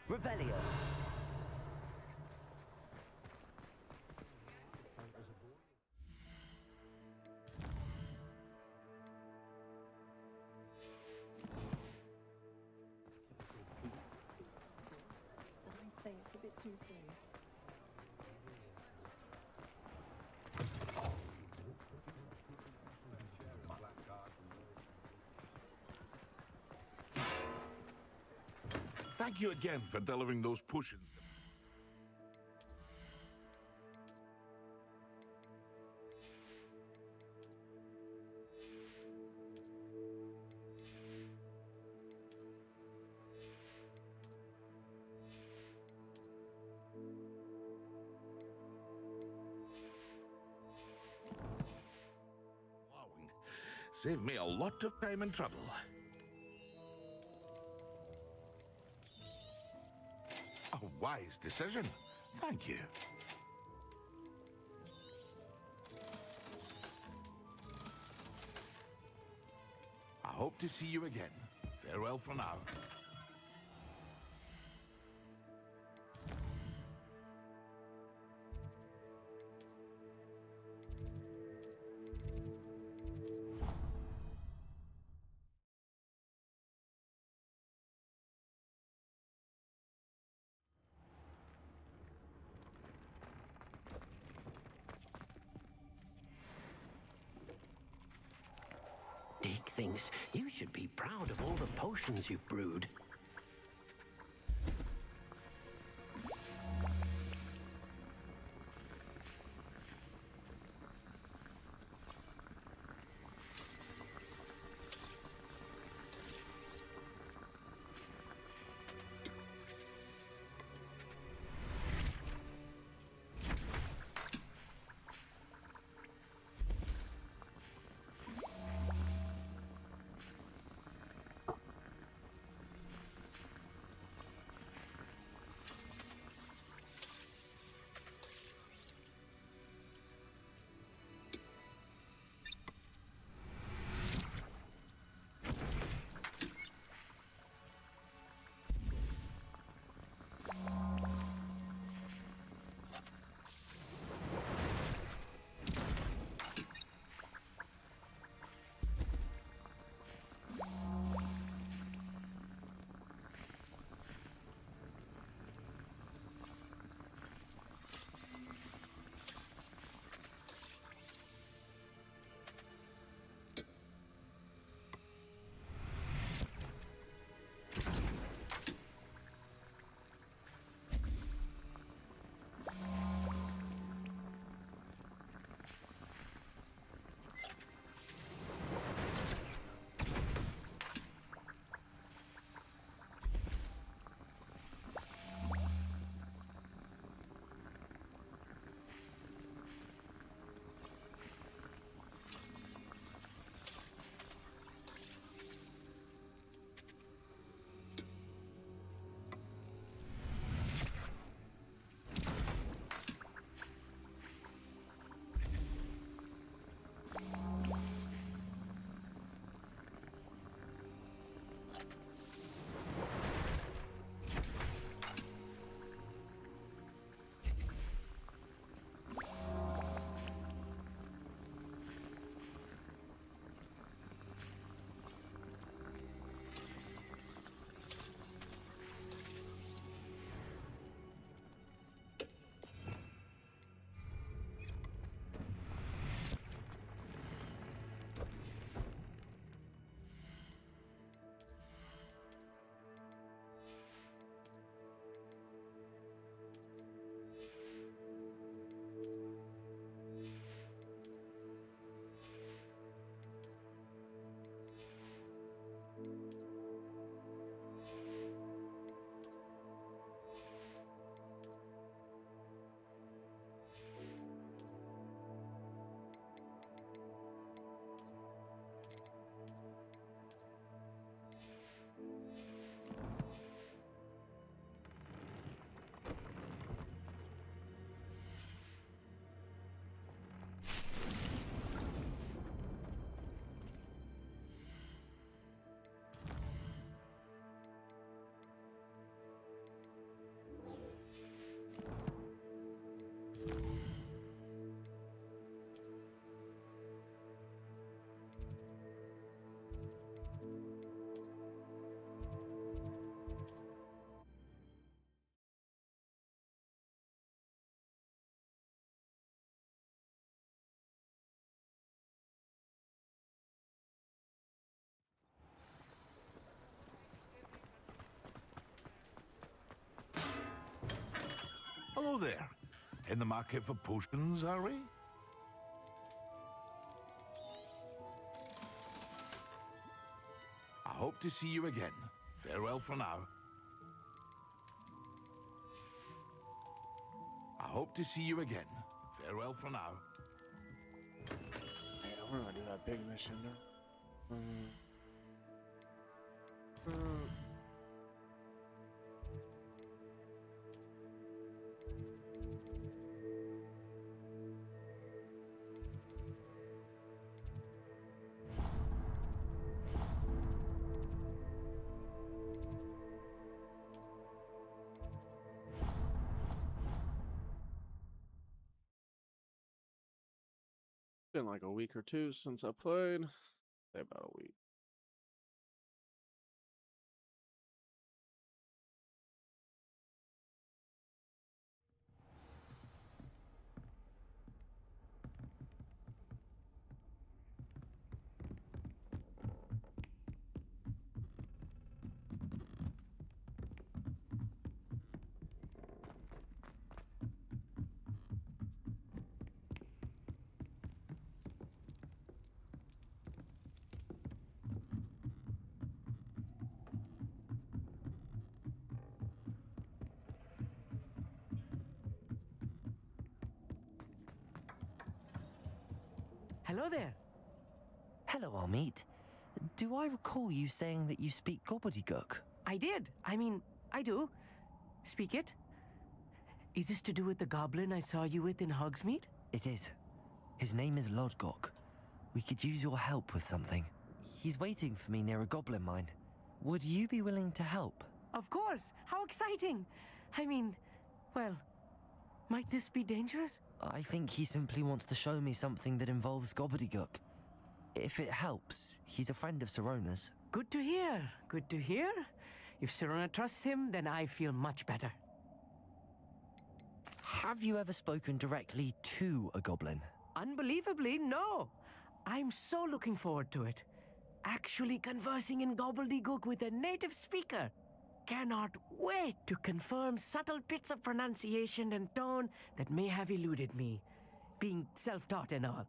Revelio. I'd say it's a bit too soon. Thank you again for delivering those potions. Wow. Saved me a lot of time and trouble. A wise decision. Thank you. I hope to see you again. Farewell for now. Deke thinks you should be proud of all the potions you've brewed. Hello there. In the market for potions, are we? I hope to see you again. Farewell for now. I hope to see you again. Farewell for now. Yeah, we're gonna do that big mission now. Been like a week or two since I played. Say about a week. Hello there. Hello, Amit. Do I recall you saying that you speak Gobbledegook? I did. I mean, I do. Speak it. Is this to do with the goblin I saw you with in Hogsmeade? It is. His name is Lodgok. We could use your help with something. He's waiting for me near a goblin mine. Would you be willing to help? Of course. How exciting. I mean, well, might this be dangerous? I think he simply wants to show me something that involves Gobbledegook. If it helps, he's a friend of Sirona's. Good to hear. Good to hear. If Sirona trusts him, then I feel much better. Have you ever spoken directly to a goblin? Unbelievably, no. I'm so looking forward to it. Actually conversing in Gobbledegook with a native speaker. Cannot wait to confirm subtle bits of pronunciation and tone that may have eluded me, being self-taught and all.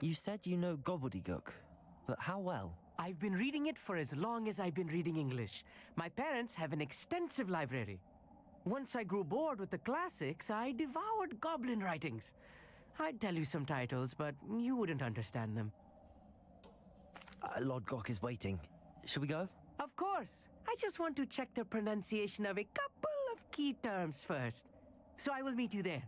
You said you know Gobbledegook, but how well? I've been reading it for as long as I've been reading English. My parents have an extensive library. Once I grew bored with the classics, I devoured goblin writings. I'd tell you some titles, but you wouldn't understand them. Lodgok is waiting. Shall we go? Of course. I just want to check the pronunciation of a couple of key terms first. So I will meet you there.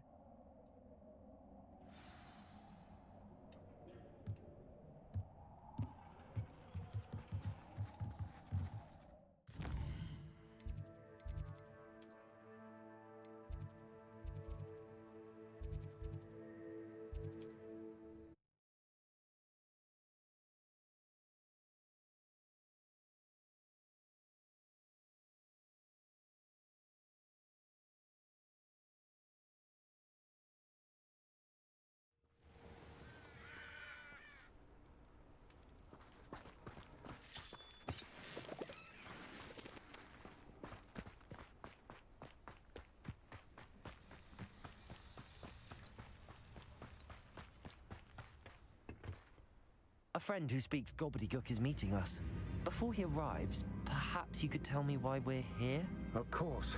A friend who speaks Gobbledegook is meeting us. Before he arrives, perhaps you could tell me why we're here? Of course.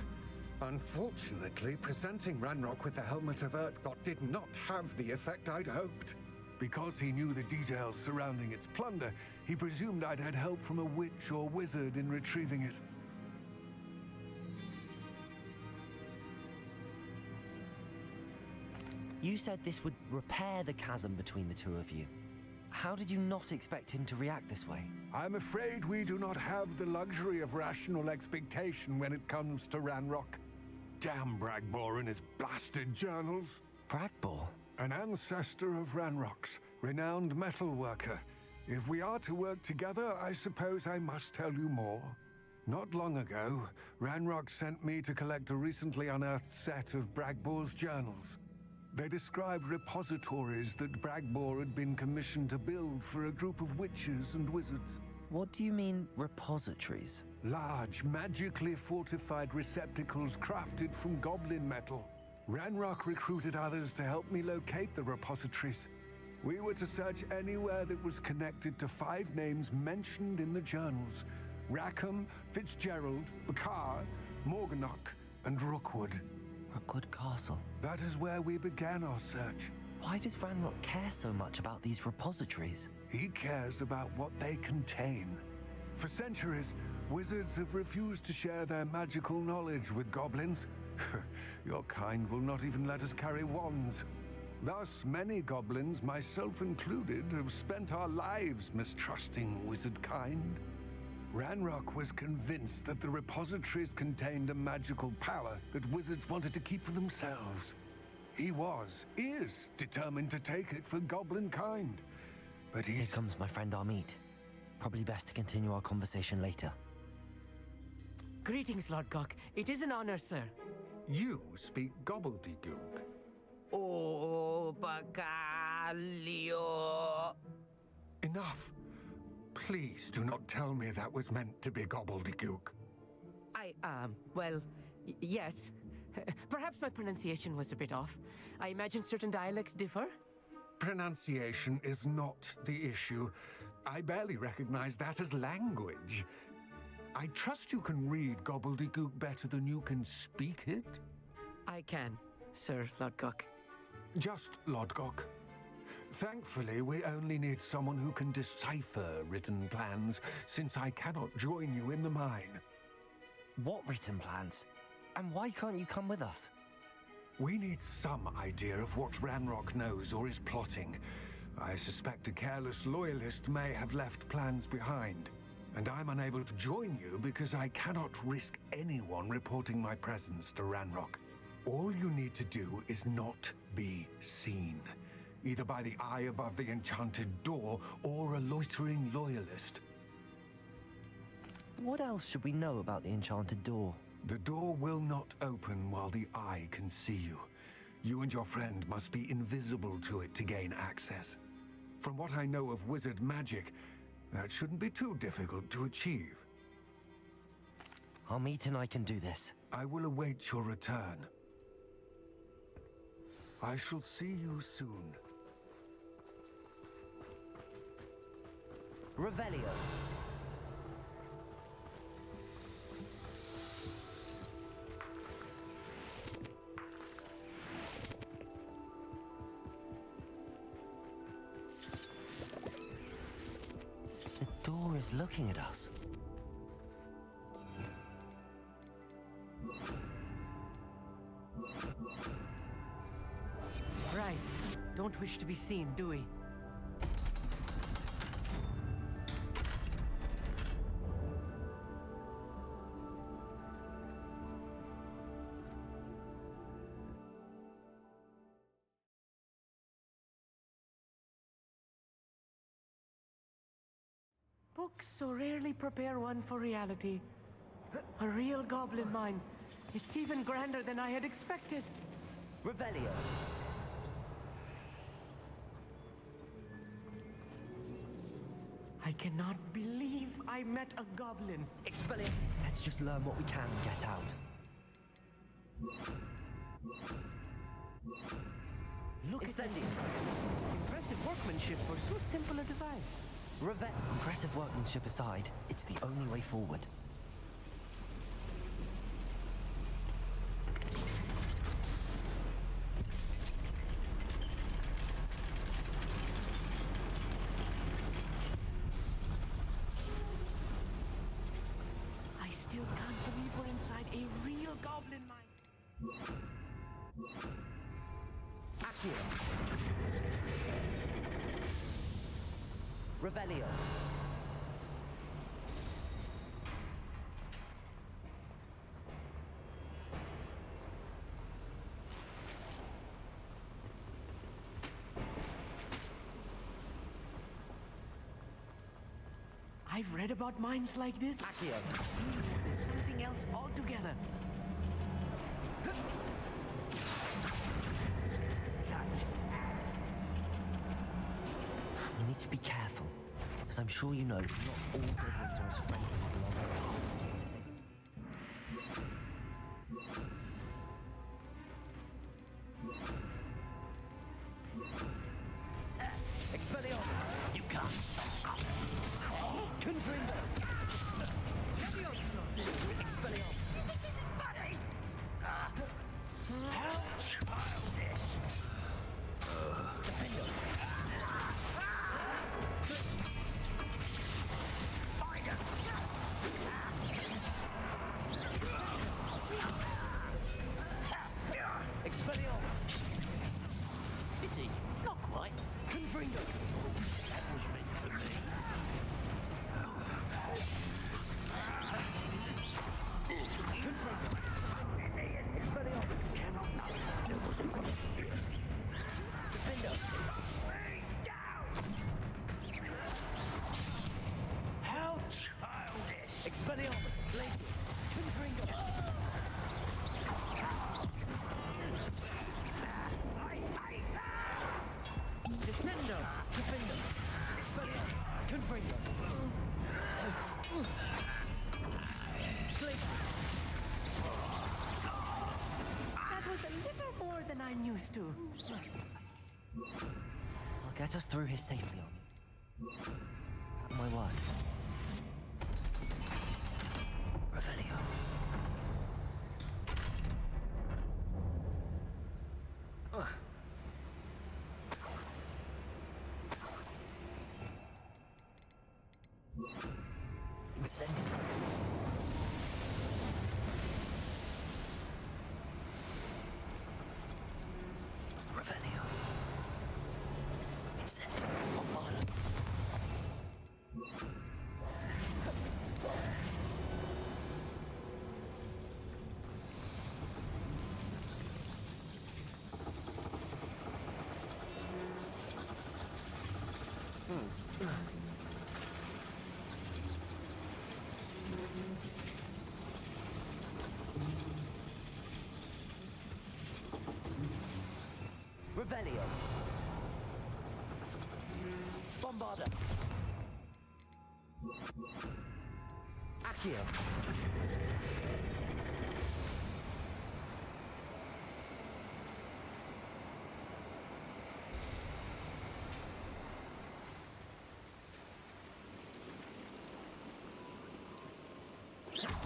Unfortunately, presenting Ranrok with the Helmet of Urtkot did not have the effect I'd hoped. Because he knew the details surrounding its plunder, he presumed I'd had help from a witch or wizard in retrieving it. You said this would repair the chasm between the two of you. How did you not expect him to react this way? I'm afraid we do not have the luxury of rational expectation when it comes to Ranrok. Damn Bragbor and his blasted journals. Bragbor? An ancestor of Ranrock's, renowned metal worker. If we are to work together, I suppose I must tell you more. Not long ago, Ranrok sent me to collect a recently unearthed set of Bragbor's journals. They described repositories that Bragbor had been commissioned to build for a group of witches and wizards. What do you mean, repositories? Large, magically fortified receptacles crafted from goblin metal. Ranrok recruited others to help me locate the repositories. We were to search anywhere that was connected to 5 names mentioned in the journals: Rackham, Fitzgerald, Bakar, Morganach, and Rookwood. Rookwood Castle. That is where we began our search. Why does Ranrok care so much about these repositories? He cares about what they contain. For centuries, wizards have refused to share their magical knowledge with goblins. Your kind will not even let us carry wands. Thus, many goblins, myself included, have spent our lives mistrusting wizard kind. Ranrok was convinced that the repositories contained a magical power that wizards wanted to keep for themselves. He is determined to take it for goblin kind. But Here comes my friend Amit. Probably best to continue our conversation later. Greetings, Lodgok. It is an honor, sir. You speak gobbledygook. Oh, Bacalio. Enough. Please do not tell me that was meant to be gobbledygook. Yes. Perhaps my pronunciation was a bit off. I imagine certain dialects differ. Pronunciation is not the issue. I barely recognize that as language. I trust you can read gobbledygook better than you can speak it? I can, Sir Lodgok. Just Lodgok. Thankfully, we only need someone who can decipher written plans, since I cannot join you in the mine. What written plans? And why can't you come with us? We need some idea of what Ranrok knows or is plotting. I suspect a careless loyalist may have left plans behind. And I'm unable to join you because I cannot risk anyone reporting my presence to Ranrok. All you need to do is not be seen, either by the eye above the enchanted door or a loitering loyalist. What else should we know about the enchanted door? The door will not open while the eye can see you. You and your friend must be invisible to it to gain access. From what I know of wizard magic, that shouldn't be too difficult to achieve. Amit and I can do this. I will await your return. I shall see you soon. Revelio. The door is looking at us. Right. Don't wish to be seen, do we? Books so rarely prepare one for reality. A real goblin mine. It's even grander than I had expected. Revelio. I cannot believe I met a goblin. Expelliarm. Let's just learn what we can and get out. Look at this. Impressive workmanship for so simple a device. Impressive workmanship aside, it's the only way forward. I still can't believe we're inside a real goblin mine. Accio. Revelio. I've read about mines like this. Accio. Seeing one is something else altogether. We need to be careful. As I'm sure you know, not all goblins are as friendly as long as Expelliarmus! You can't stop. Confringo! Expelliarmus! This is funny! How childish! Defender! Expelliarmus! Pity, not quite. Confringo! That was meant for me. Expelliarmus! Cannot know. There was a Defender! How childish! Expelliarmus! Glacius! Confringo! Descendo! Defender! Expelliarmus! Confringo! Glacius! That was a little more than I'm used to. I'll get us through here safely, Amit. Have my word. Revelio. Incendio. Revelio. Incendio. Bombarda. Revelio. Bombarda. Accio.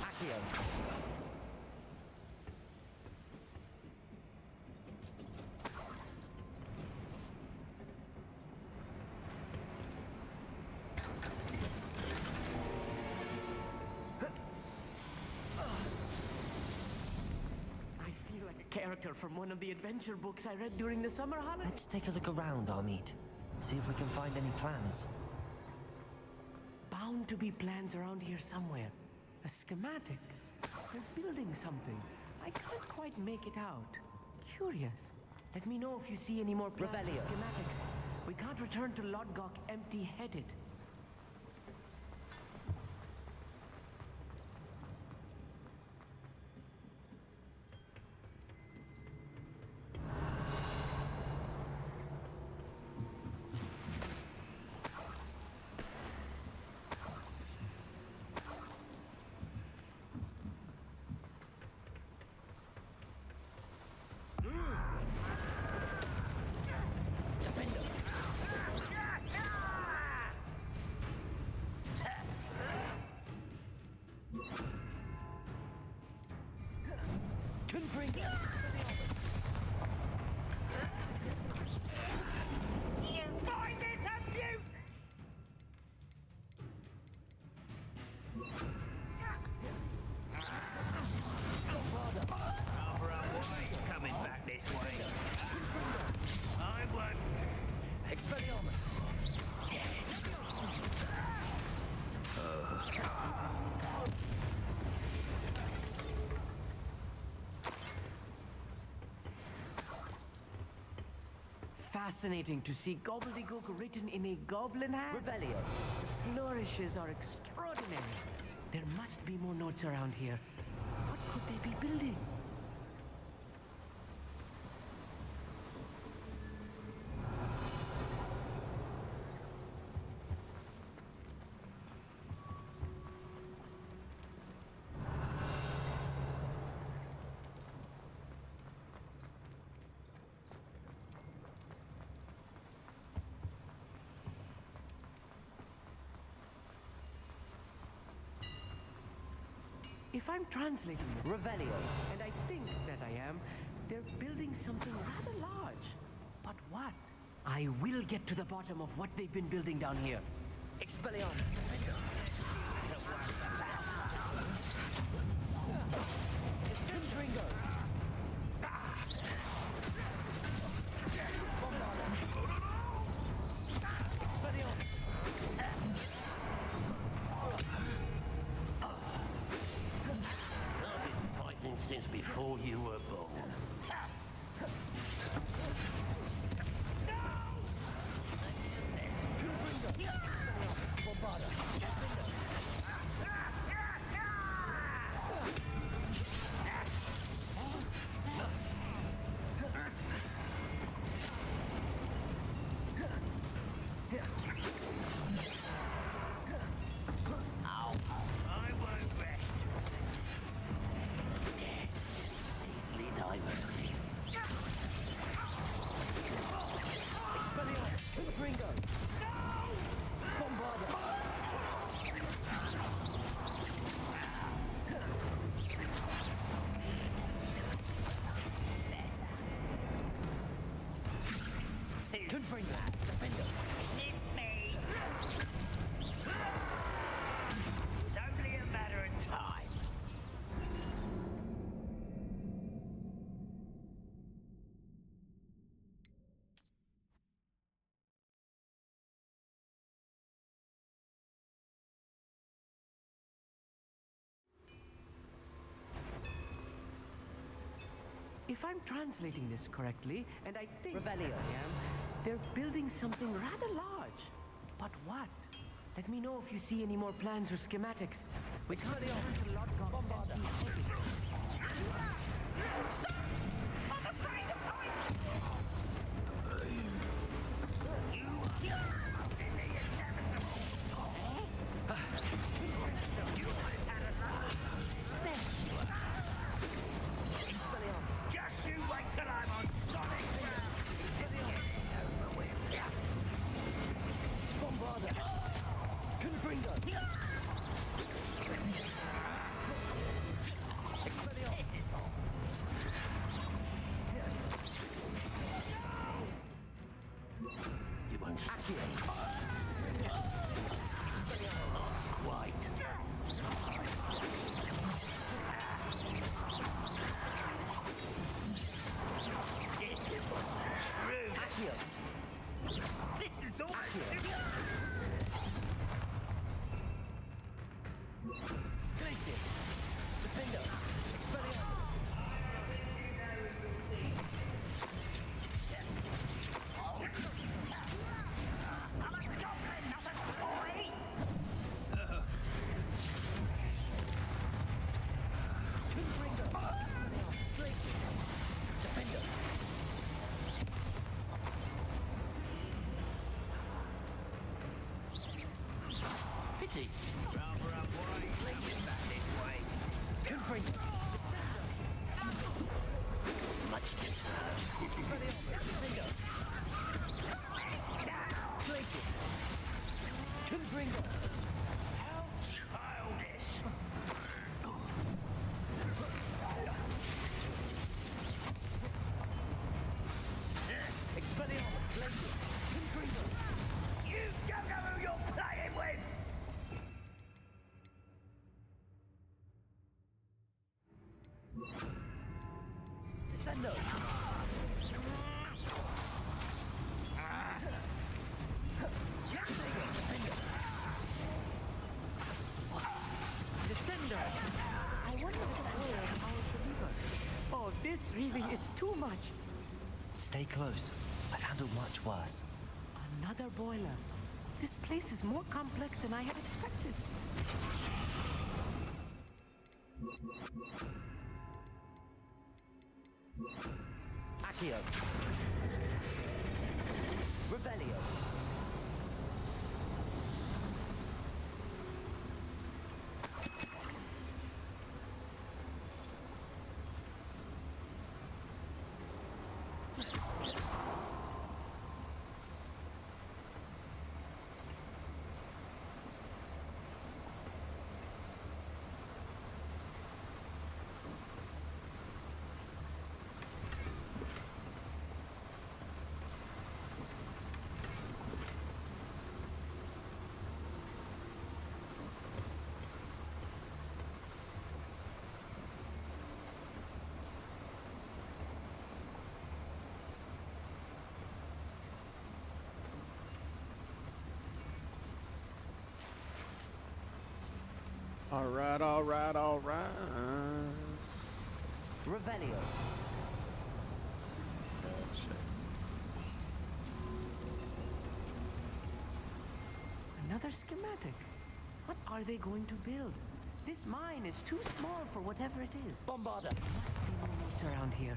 Accio. Character from one of the adventure books I read during the summer holiday. Let's take a look around, Amit. See if we can find any plans. Bound to be plans around here somewhere. A schematic. They're building something. I can't quite make it out. Curious. Let me know if you see any more plans or Revelio. schematics. We can't return to Lodgok empty-headed. Confringo. Do you find this amusing? Rather unwise coming back this way. I won't. Expelliarmus. Fascinating to see gobbledygook written in a goblin hand. Revelio. The flourishes are extraordinary. There must be more notes around here. What could they be building? If I'm translating this... Revelio. And I think that I am, they're building something rather large. But what? I will get to the bottom of what they've been building down here. Expelliarmus. Confringo. I've been fighting since before you were born. Missed me. It's only a matter of time. If I'm translating this correctly, and I think Revelio. that I am, they're building something rather large. But what? Let me know if you see any more plans or schematics. Which Amit and Lodgok sent me. Stop! I'm afraid of heights! Just you wait till I'm on solid ground. This is over with. Bombarda. Confringo. Expelliarmus. You won't stop. Quite. This is all Glacius. Defender. Expelliarmus. I'm a goblin, not a toy! Confringo. Expelliarmus. Glacius. Defender. Pity. Rather avoid linking back this way. Confringo. Much too slow. Expelliarmus. Defender. Glacius. Confringo. How childish! Expelliarmus. Glacius. Confringo. You don't know who you're playing with! Descendo. Descender. I wonder if the warrior of our deliver. Oh, this really is too much. Stay close. I've handled much worse. Another boiler. This place is more complex than I had expected. Accio. Revelio. Alright, alright, alright. Revelio. That's it. Another schematic. What are they going to build? This mine is too small for whatever it is. Bombarder. There must be more notes around here.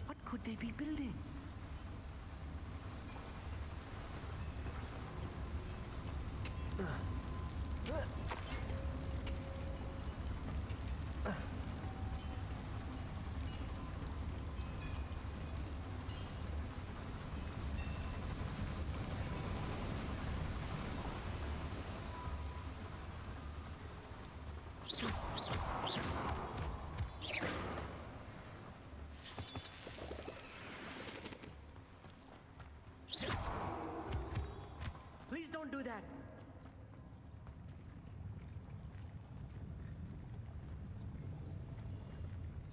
What could they be building? Please don't do that.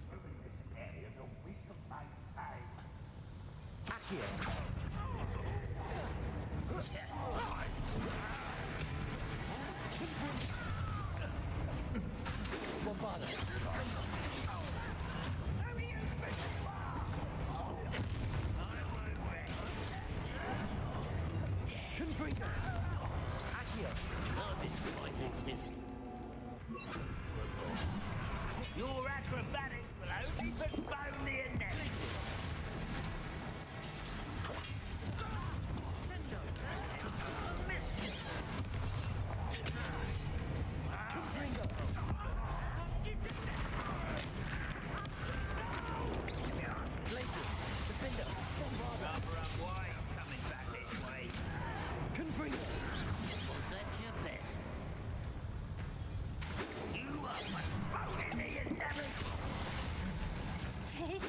Swimming this area is a waste of my time. Accio. Bombarder. Confringo. Accio. Your acrobatics will only postpone the inevitable. Cover up wide, coming back this way. Confringo. Was that your best? You are postponing the inevitable. Sid?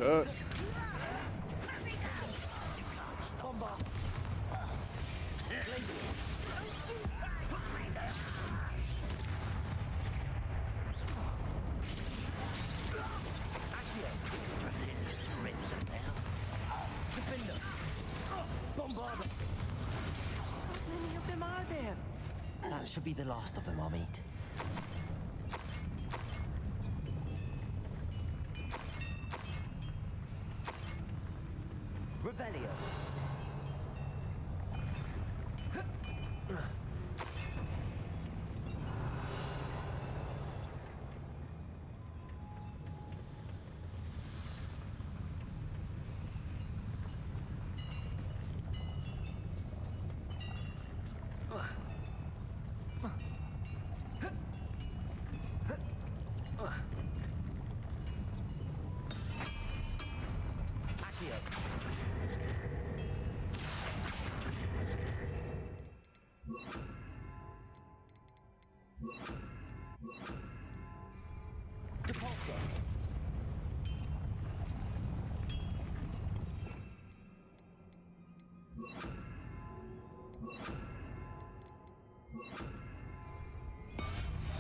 UNCUT. How many of them are there? That should be the last of them, Amit. Revelio.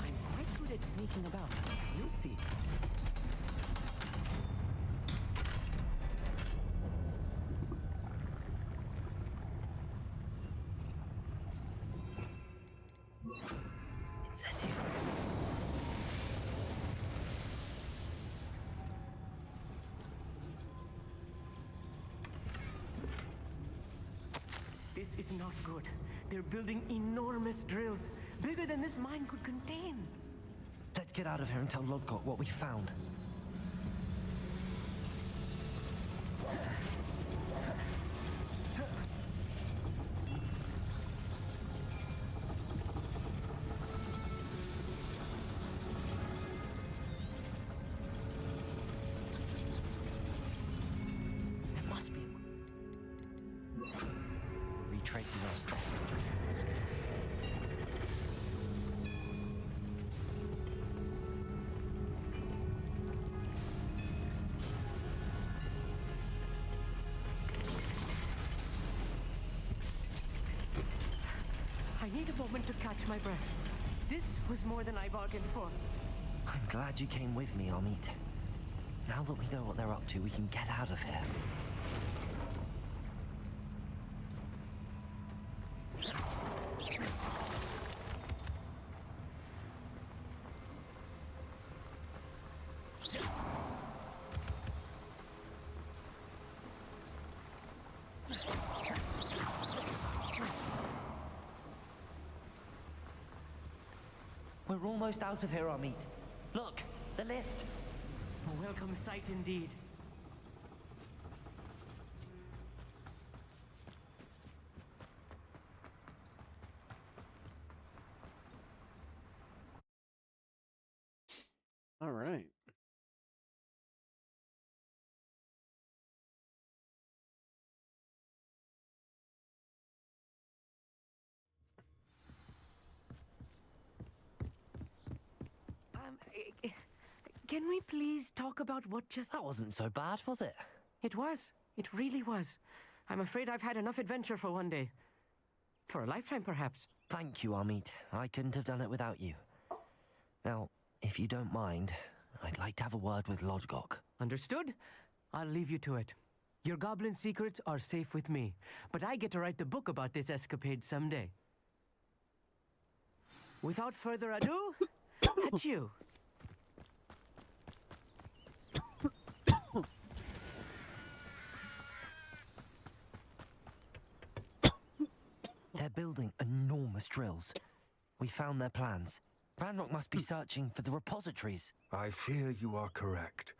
I'm quite good at sneaking about. You'll see. Incendio. This is not good. They're building enormous drills, bigger than this mine could contain. Let's get out of here and tell Lodgok what we found. There must be. Retracing our steps. I need a moment to catch my breath. This was more than I bargained for. I'm glad you came with me, Amit. Now that we know what they're up to, we can get out of here. We're almost out of here, Amit. Look, the lift. A welcome sight indeed. All right. Can we please talk about what just... That wasn't so bad, was it? It was. It really was. I'm afraid I've had enough adventure for one day. For a lifetime, perhaps. Thank you, Amit. I couldn't have done it without you. Now, if you don't mind, I'd like to have a word with Lodgok. Understood? I'll leave you to it. Your goblin secrets are safe with me, but I get to write the book about this escapade someday. Without further ado, adieu. They're building enormous drills. We found their plans. Ranrok must be searching for the repositories. I fear you are correct.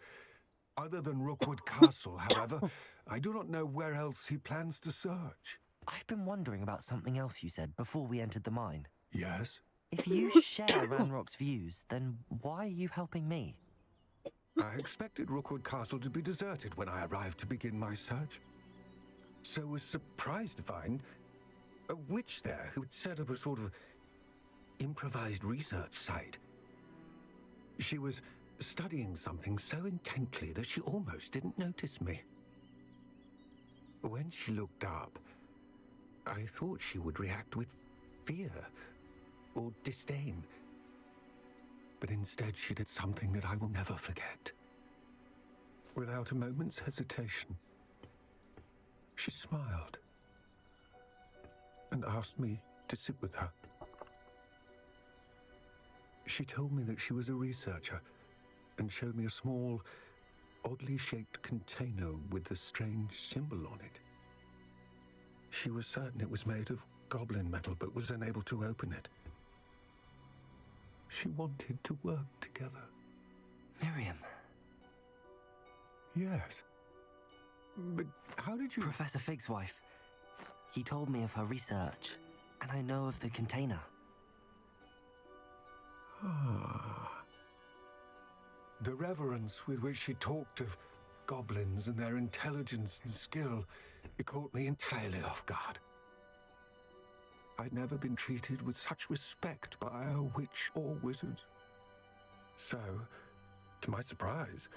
Other than Rookwood Castle, however, I do not know where else he plans to search. I've been wondering about something else you said before we entered the mine. Yes? If you share Ranrock's views, then why are you helping me? I expected Rookwood Castle to be deserted when I arrived to begin my search. So was surprised to find a witch there who had set up a sort of improvised research site. She was studying something so intently that she almost didn't notice me. When she looked up, I thought she would react with fear or disdain. But instead she did something that I will never forget. Without a moment's hesitation, she smiled and asked me to sit with her. She told me that she was a researcher and showed me a small, oddly shaped container with a strange symbol on it. She was certain it was made of goblin metal, but was unable to open it. She wanted to work together. Miriam. Yes. But how did you... Professor Fig's wife. He told me of her research, and I know of the container. Ah. The reverence with which she talked of goblins and their intelligence and skill, it caught me entirely off guard. I'd never been treated with such respect by a witch or wizard. So, to my surprise,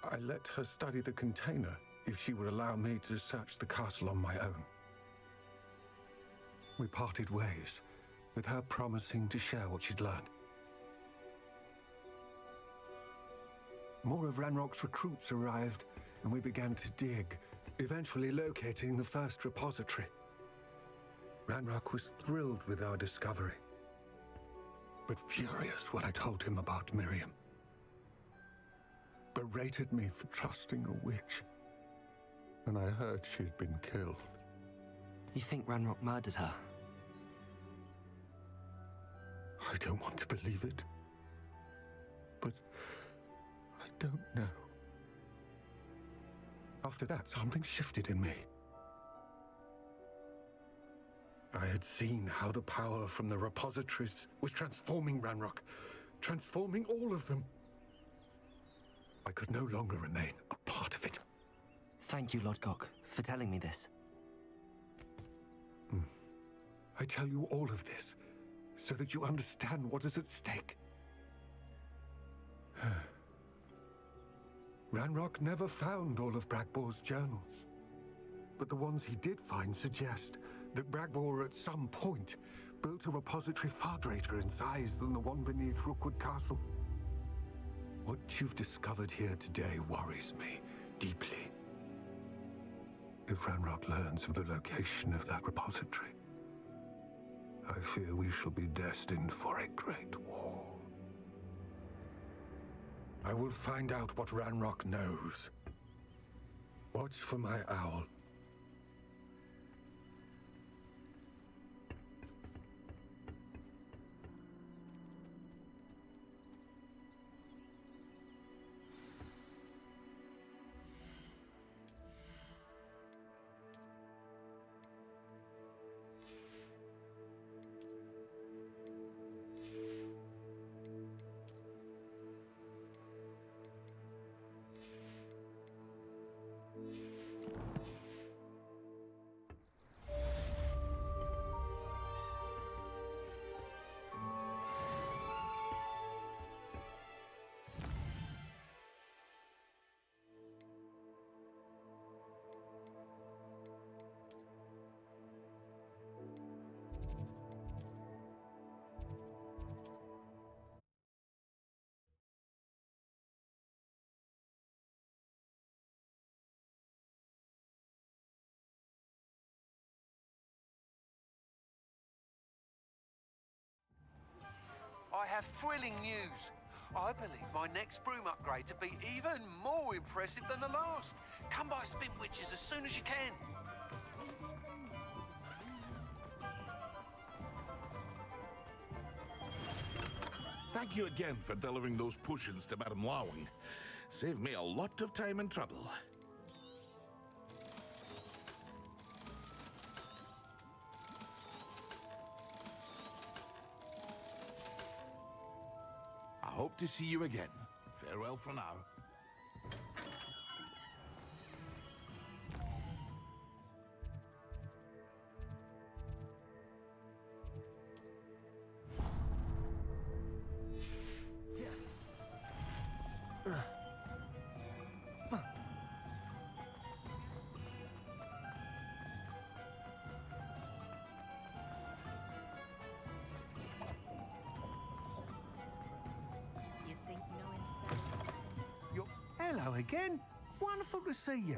I let her study the container if she would allow me to search the castle on my own. We parted ways, with her promising to share what she'd learned. More of Ranrok's recruits arrived, and we began to dig, eventually locating the first repository. Ranrok was thrilled with our discovery, but furious when I told him about Miriam. Berated me for trusting a witch, and I heard she'd been killed. You think Ranrok murdered her? I don't want to believe it, but I don't know. After that, something shifted in me. I had seen how the power from the repositories was transforming Ranrok, transforming all of them. I could no longer remain a part of it. Thank you, Lodgok, for telling me this. I tell you all of this so that you understand what is at stake. Ranrok never found all of Bragbor's journals, but the ones he did find suggest that Bragbor at some point built a repository far greater in size than the one beneath Rookwood Castle. What you've discovered here today worries me deeply. If Ranrok learns of the location of that repository, I fear we shall be destined for a great war. I will find out what Ranrok knows. Watch for my owl. I have thrilling news. I believe my next broom upgrade to be even more impressive than the last. Come by Spin Witches as soon as you can. Thank you again for delivering those potions to Madame Lawing. Saved me a lot of time and trouble. I hope to see you again. Farewell for now. Hello again. Wonderful to see you.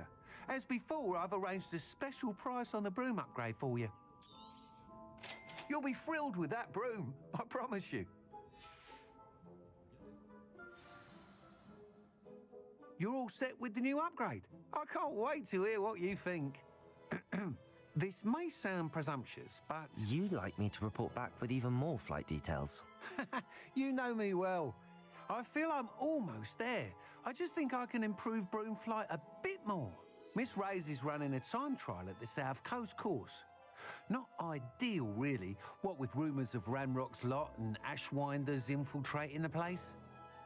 As before, I've arranged a special price on the broom upgrade for you. You'll be thrilled with that broom, I promise you. You're all set with the new upgrade. I can't wait to hear what you think. This may sound presumptuous, but... You'd like me to report back with even more flight details. You know me well. I feel I'm almost there. I just think I can improve broom flight a bit more. Miss Ray's is running a time trial at the South Coast course. Not ideal, really, what with rumours of Ranrok's lot and Ashwinders infiltrating the place.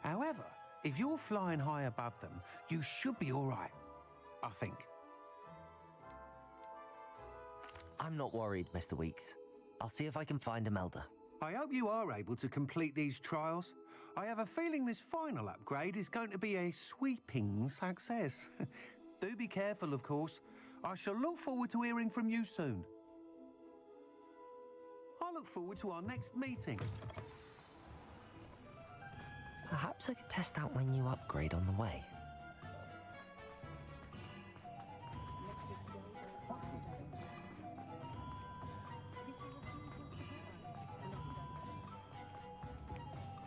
However, if you're flying high above them, you should be all right, I think. I'm not worried, Mr. Weeks. I'll see if I can find Imelda. I hope you are able to complete these trials. I have a feeling this final upgrade is going to be a sweeping success. Do be careful, of course. I shall look forward to hearing from you soon. I look forward to our next meeting. Perhaps I could test out my new upgrade on the way.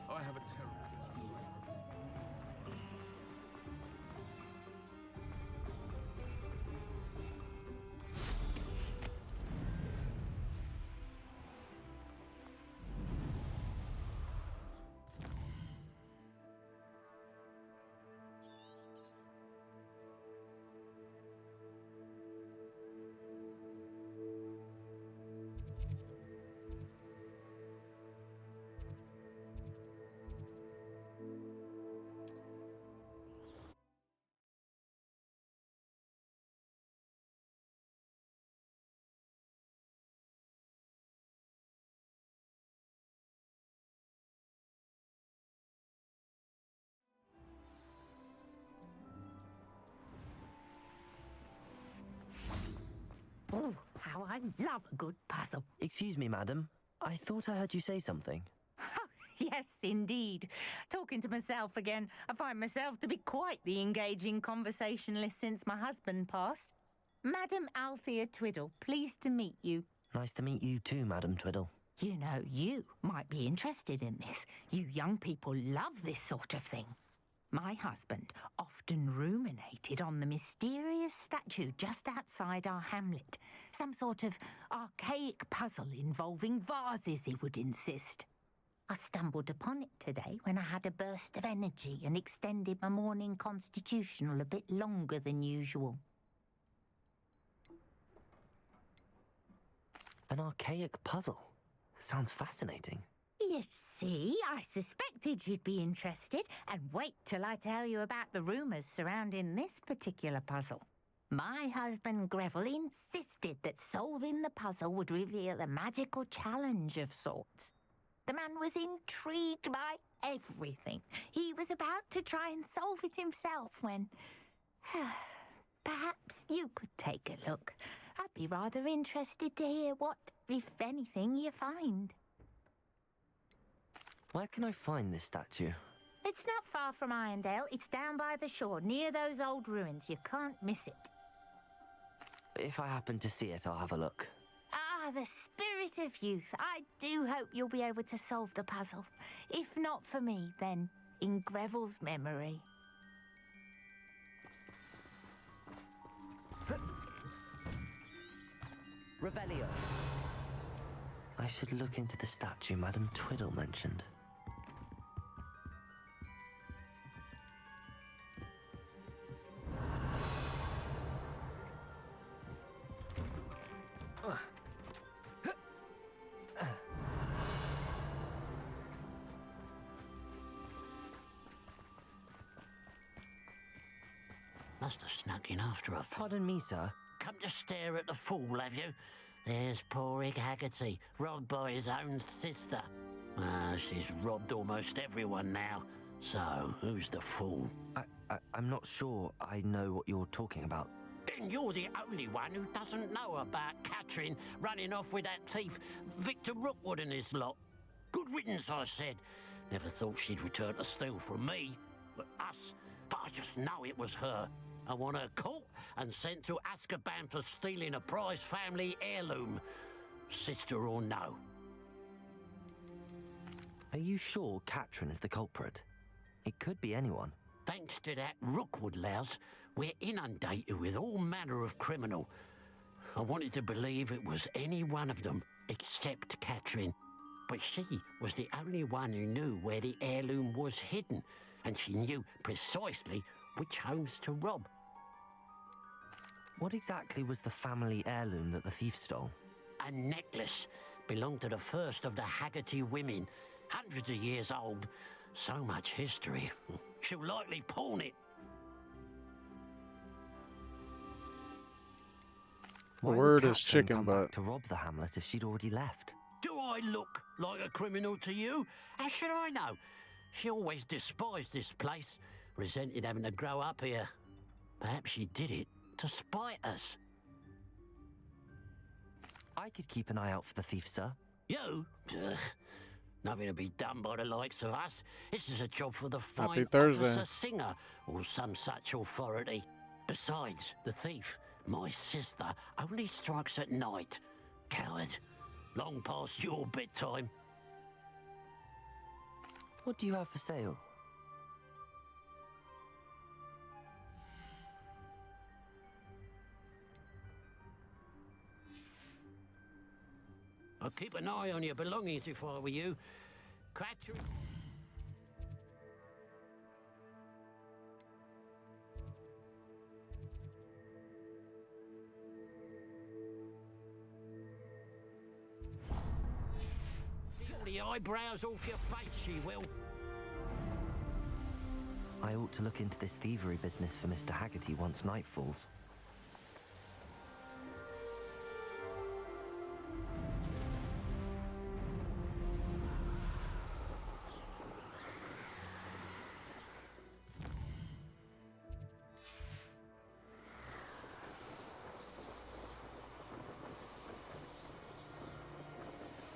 I have a terrible... Oh, how I love a good puzzle. Excuse me, madam. I thought I heard you say something. Yes, indeed. Talking to myself again. I find myself to be quite the engaging conversationalist since my husband passed. Madam Althea Twiddle, pleased to meet you. Nice to meet you too, Madam Twiddle. You know, you might be interested in this. You young people love this sort of thing. My husband often ruminated on the mysterious statue just outside our hamlet. Some sort of archaic puzzle involving vases, he would insist. I stumbled upon it today when I had a burst of energy and extended my morning constitutional a bit longer than usual. An archaic puzzle. Sounds fascinating. You see, I suspected you'd be interested, and wait till I tell you about the rumours surrounding this particular puzzle. My husband Greville insisted that solving the puzzle would reveal a magical challenge of sorts. The man was intrigued by everything. He was about to try and solve it himself when... Perhaps you could take a look. I'd be rather interested to hear what, if anything, you find. Where can I find this statue? It's not far from Irondale. It's down by the shore, near those old ruins. You can't miss it. If I happen to see it, I'll have a look. Ah, the spirit of youth. I do hope you'll be able to solve the puzzle. If not for me, then in Greville's memory. Revelio. I should look into the statue Madam Twiddle mentioned. Must have snuck in after her. Pardon me, sir. Come to stare at the fool, have you? There's poor Ig Haggerty, robbed by his own sister. She's robbed almost everyone now. So, who's the fool? I'm not sure I know what you're talking about. Then you're the only one who doesn't know about Catherine running off with that thief, Victor Rookwood and his lot. Good riddance, I said. Never thought she'd return to steal from me. But us, but I just know it was her. I want her caught and sent to Azkaban for stealing a prized family heirloom. Sister or no. Are you sure Katrin is the culprit? It could be anyone. Thanks to that Rookwood louse, we're inundated with all manner of criminal. I wanted to believe it was any one of them, except Katrin. But she was the only one who knew where the heirloom was hidden, and she knew precisely which homes to rob. What exactly was the family heirloom that the thief stole? A necklace belonged to the first of the Haggerty women, hundreds of years old. So much history. She'll likely pawn it. Why word would is Katrin chicken come butt. back to rob the hamlet if she'd already left? Do I look like a criminal to you? How should I know? She always despised this place, resented having to grow up here. Perhaps she did it to spite us. I could keep an eye out for the thief, sir. You? Ugh. Nothing to be done by the likes of us. This is a job for the Happy fine Thursday. officer Singer or some such authority. Besides, the thief, my sister, only strikes at night. Coward. Long past your bedtime. What do you have for sale? I'd keep an eye on your belongings if I were you. Katrin. Peel the eyebrows off your face, she will. I ought to look into this thievery business for Mr. Haggerty once night falls.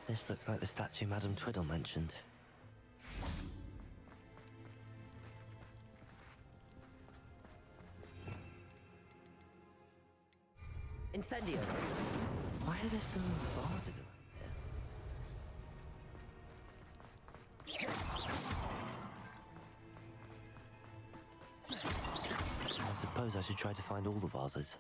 This looks like the statue Madame Twiddle mentioned. Incendio! Why are there so many vases around here? I suppose I should try to find all the vases.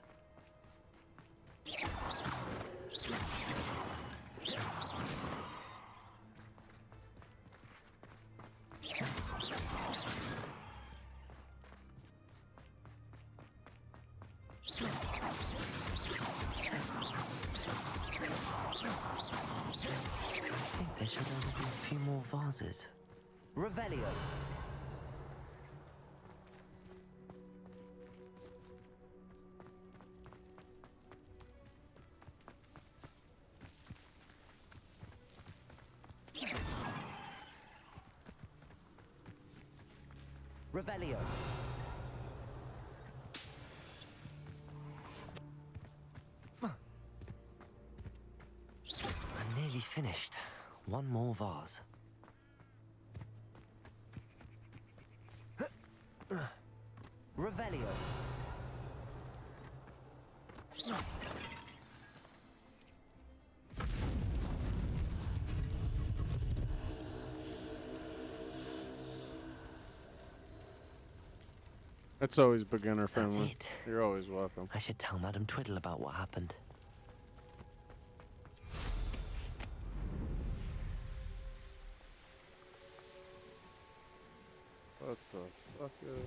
There should only be a few more vases. Revelio. Revelio. I'm nearly finished. One more vase. Revelio. It's always beginner friendly. That's it. You're always welcome. I should tell Madame Twiddle about what happened. What the fuck is...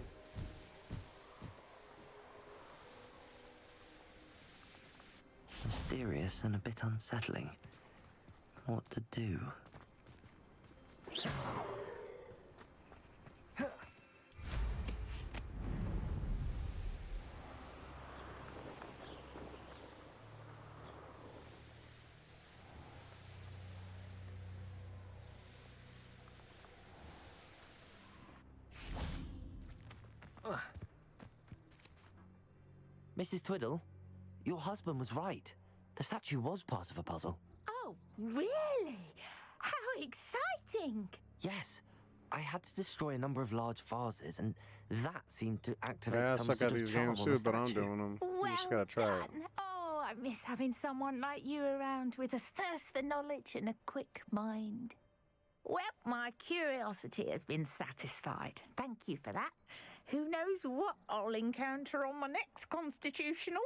Mysterious and a bit unsettling. What to do? Mrs. Twiddle, your husband was right. The statue was part of a puzzle. Oh, really? How exciting! Yes, I had to destroy a number of large vases, and that seemed to activate Yeah, I some suck sort at of these charm games on too, the but I'm statue. doing them. Well You just gotta try it. done. Oh, I miss having someone like you around with a thirst for knowledge and a quick mind. Well, my curiosity has been satisfied. Thank you for that. Who knows what I'll encounter on my next constitutional?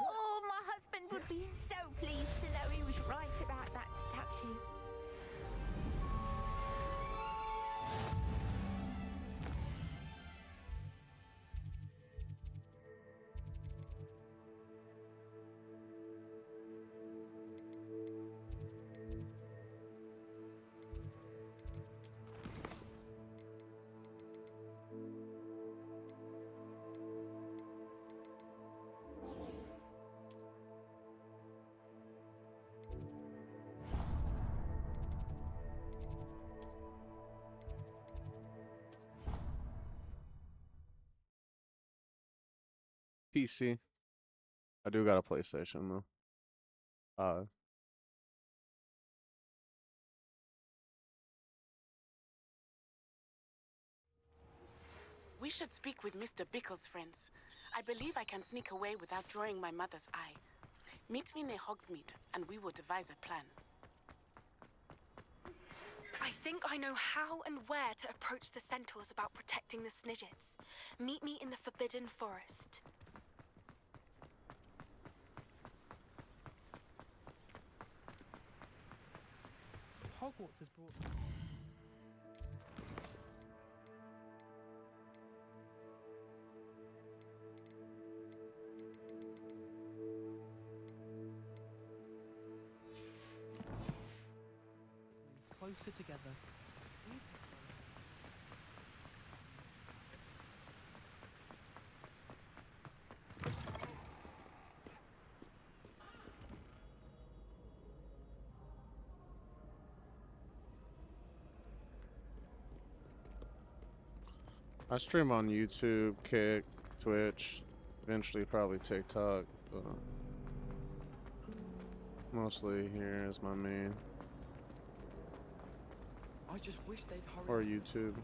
Oh, my husband would be so pleased to know he was right about that statue. PC. I do got a PlayStation though. We should speak with Mr. Bickle's friends. I believe I can sneak away without drawing my mother's eye. Meet me near Hogsmeade, and we will devise a plan. I think I know how and where to approach the centaurs about protecting the Snidgets. Meet me in the Forbidden Forest. Hogwarts has brought... closer together. I stream on YouTube, Kick, Twitch, eventually probably TikTok, but mostly here is my main. I just wish they'd hurry. Or YouTube.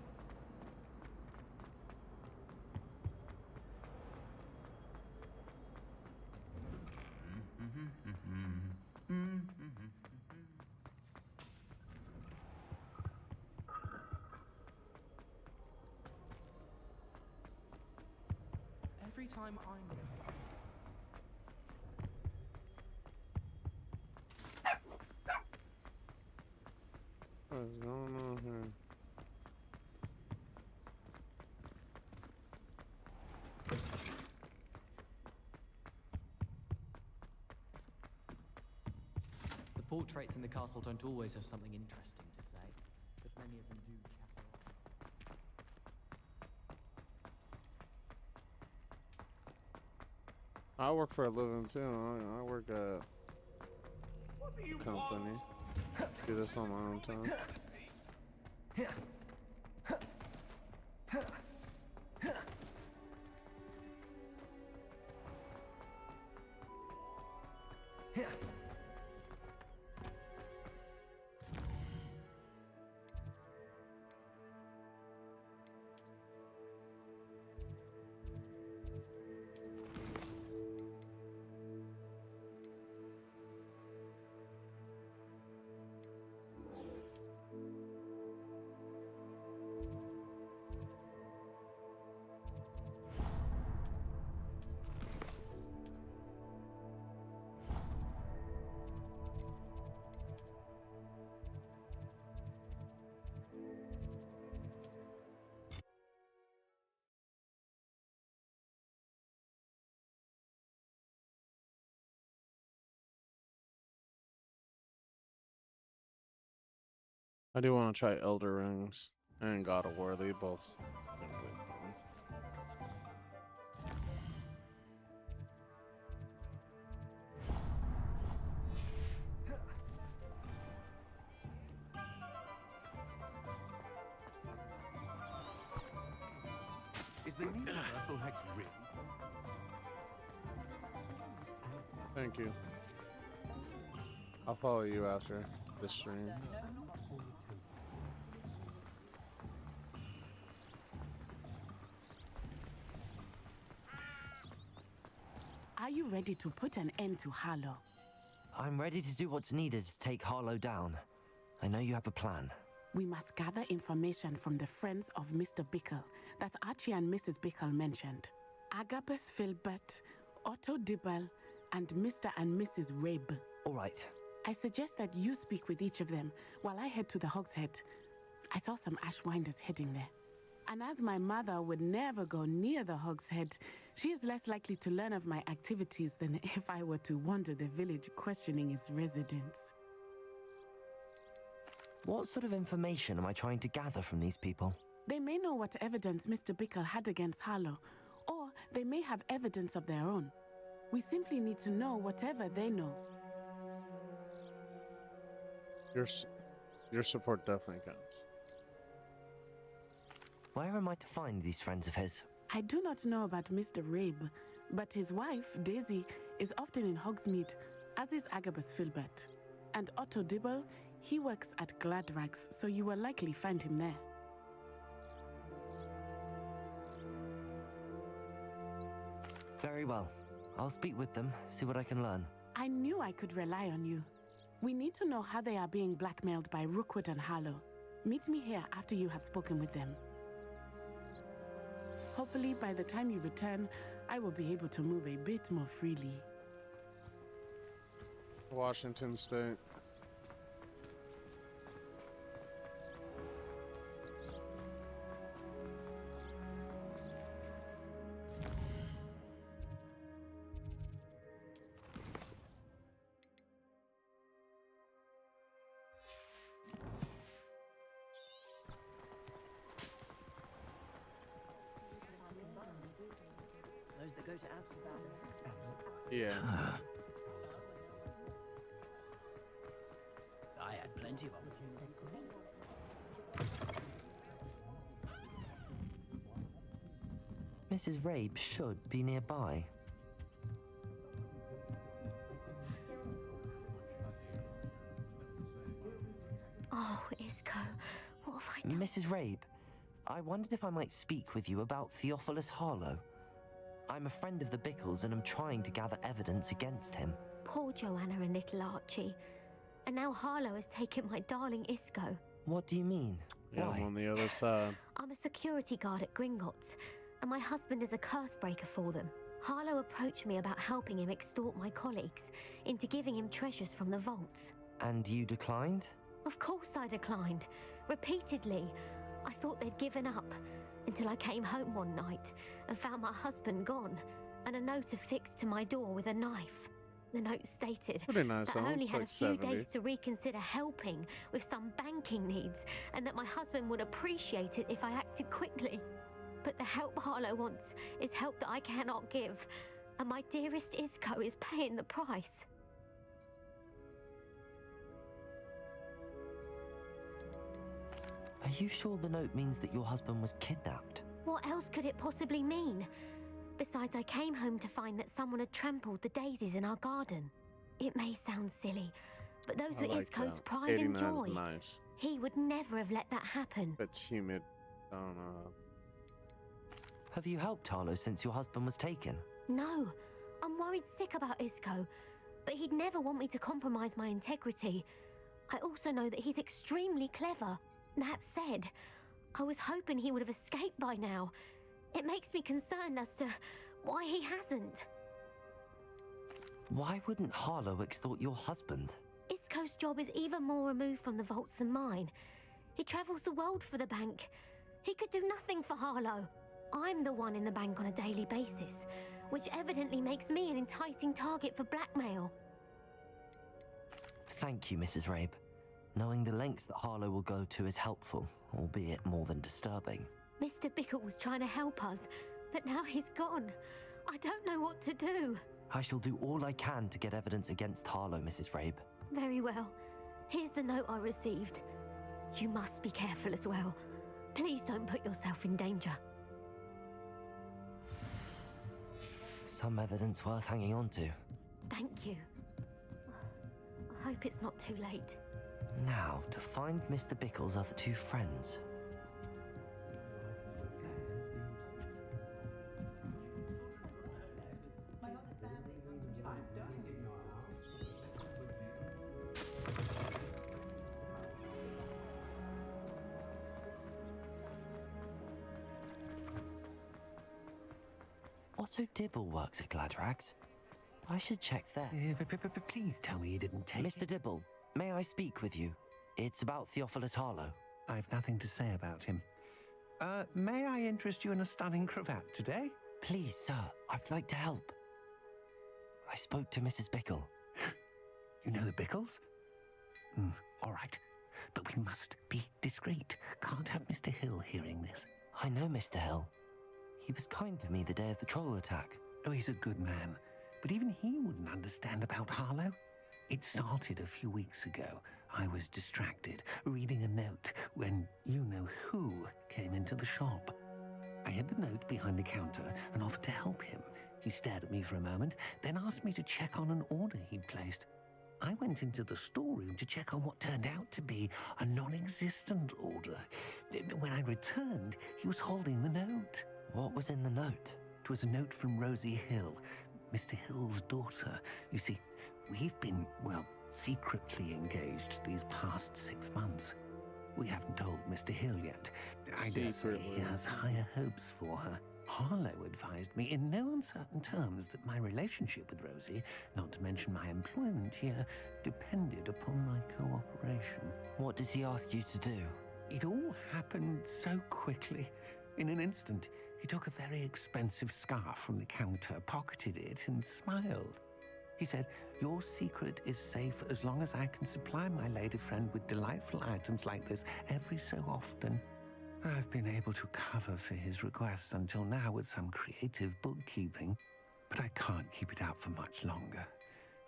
Every time I'm... What is going on here? The portraits in the castle don't always have something interesting to say, but many of them do chatter on. I work for a living too. I work at a company. Do this on my own time. I do want to try Elder Rings and God of War. They both been really fun. Is the new universal hex real? Thank you. I'll follow you after this stream. Are you ready to put an end to Harlow? I'm ready to do what's needed to take Harlow down. I know you have a plan. We must gather information from the friends of Mr. Bickle that Archie and Mrs. Bickle mentioned. Agabus Filbert, Otto Dibble, and Mr. and Mrs. Rabe. All right. I suggest that you speak with each of them while I head to the Hogshead. I saw some Ashwinders heading there. And as my mother would never go near the Hogshead, she is less likely to learn of my activities than if I were to wander the village questioning its residents. What sort of information am I trying to gather from these people? They may know what evidence Mr. Bickle had against Harlow, or they may have evidence of their own. We simply need to know whatever they know. Your support definitely counts. Where am I to find these friends of his? I do not know about Mr. Rabe, but his wife, Daisy, is often in Hogsmeade, as is Agabus Filbert. And Otto Dibble, he works at Gladrags, so you will likely find him there. Very well. I'll speak with them, see what I can learn. I knew I could rely on you. We need to know how they are being blackmailed by Rookwood and Harlow. Meet me here after you have spoken with them. Hopefully, by the time you return, I will be able to move a bit more freely. Washington State. Those that go to Amsterdam. Yeah. I had plenty of opportunities. Mrs. Rabe should be nearby. Oh, Isco, what have I done? Mrs. Rabe, I wondered if I might speak with you about Theophilus Harlow. I'm a friend of the Bickles and I'm trying to gather evidence against him. Poor Joanna and little Archie. And now Harlow has taken my darling Isco. What do you mean? Yeah, Why? I'm on the other side. I'm a security guard at Gringotts, and my husband is a curse breaker for them. Harlow approached me about helping him extort my colleagues into giving him treasures from the vaults. And you declined? Of course I declined. Repeatedly. I thought they'd given up, until I came home one night and found my husband gone, and a note affixed to my door with a knife. The note stated Pretty nice, that I only had like a few 70. days to reconsider helping with some banking needs, and that my husband would appreciate it if I acted quickly. But the help Harlow wants is help that I cannot give, and my dearest Isco is paying the price. Are you sure the note means that your husband was kidnapped? What else could it possibly mean? Besides, I came home to find that someone had trampled the daisies in our garden. It may sound silly, but those were Isco's pride and 89's joy. nice. He would never have let that happen. It's humid. I don't know. Have you helped Harlow since your husband was taken? No, I'm worried sick about Isco, but he'd never want me to compromise my integrity. I also know that he's extremely clever. That said, I was hoping he would have escaped by now. It makes me concerned as to why he hasn't. Why wouldn't Harlow extort your husband? Isco's job is even more removed from the vaults than mine. He travels the world for the bank. He could do nothing for Harlow. I'm the one in the bank on a daily basis, which evidently makes me an enticing target for blackmail. Thank you, Mrs. Rabe. Knowing the lengths that Harlow will go to is helpful, albeit more than disturbing. Mr. Bickle was trying to help us, but now he's gone. I don't know what to do. I shall do all I can to get evidence against Harlow, Mrs. Rabe. Very well. Here's the note I received. You must be careful as well. Please don't put yourself in danger. Some evidence worth hanging on to. Thank you. I hope it's not too late. Now, to find Mr. Bickle's other two friends. My other family Otto Dibble works at Gladrags. I should check there. Please tell me you didn't take Mr. Dibble, may I speak with you? It's about Theophilus Harlow. I've nothing to say about him. May I interest you in a stunning cravat today? Please, sir, I'd like to help. I spoke to Mrs. Bickle. You know the Bickles? All right. But we must be discreet. Can't have Mr. Hill hearing this. I know Mr. Hill. He was kind to me the day of the troll attack. Oh, he's a good man. But even he wouldn't understand about Harlow. It started a few weeks ago. I was distracted, reading a note, when you-know-who came into the shop. I hid the note behind the counter and offered to help him. He stared at me for a moment, then asked me to check on an order he'd placed. I went into the storeroom to check on what turned out to be a non-existent order. When I returned, he was holding the note. What was in the note? It was a note from Rosie Hill, Mr. Hill's daughter. You see, we've been, secretly engaged these past 6 months. We haven't told Mr. Hill yet. I dare say he has higher hopes for her. Harlow advised me in no uncertain terms that my relationship with Rosie, not to mention my employment here, depended upon my cooperation. What did he ask you to do? It all happened so quickly. In an instant, he took a very expensive scarf from the counter, pocketed it, and smiled. He said, "Your secret is safe as long as I can supply my lady friend with delightful items like this every so often." I've been able to cover for his requests until now with some creative bookkeeping, but I can't keep it out for much longer.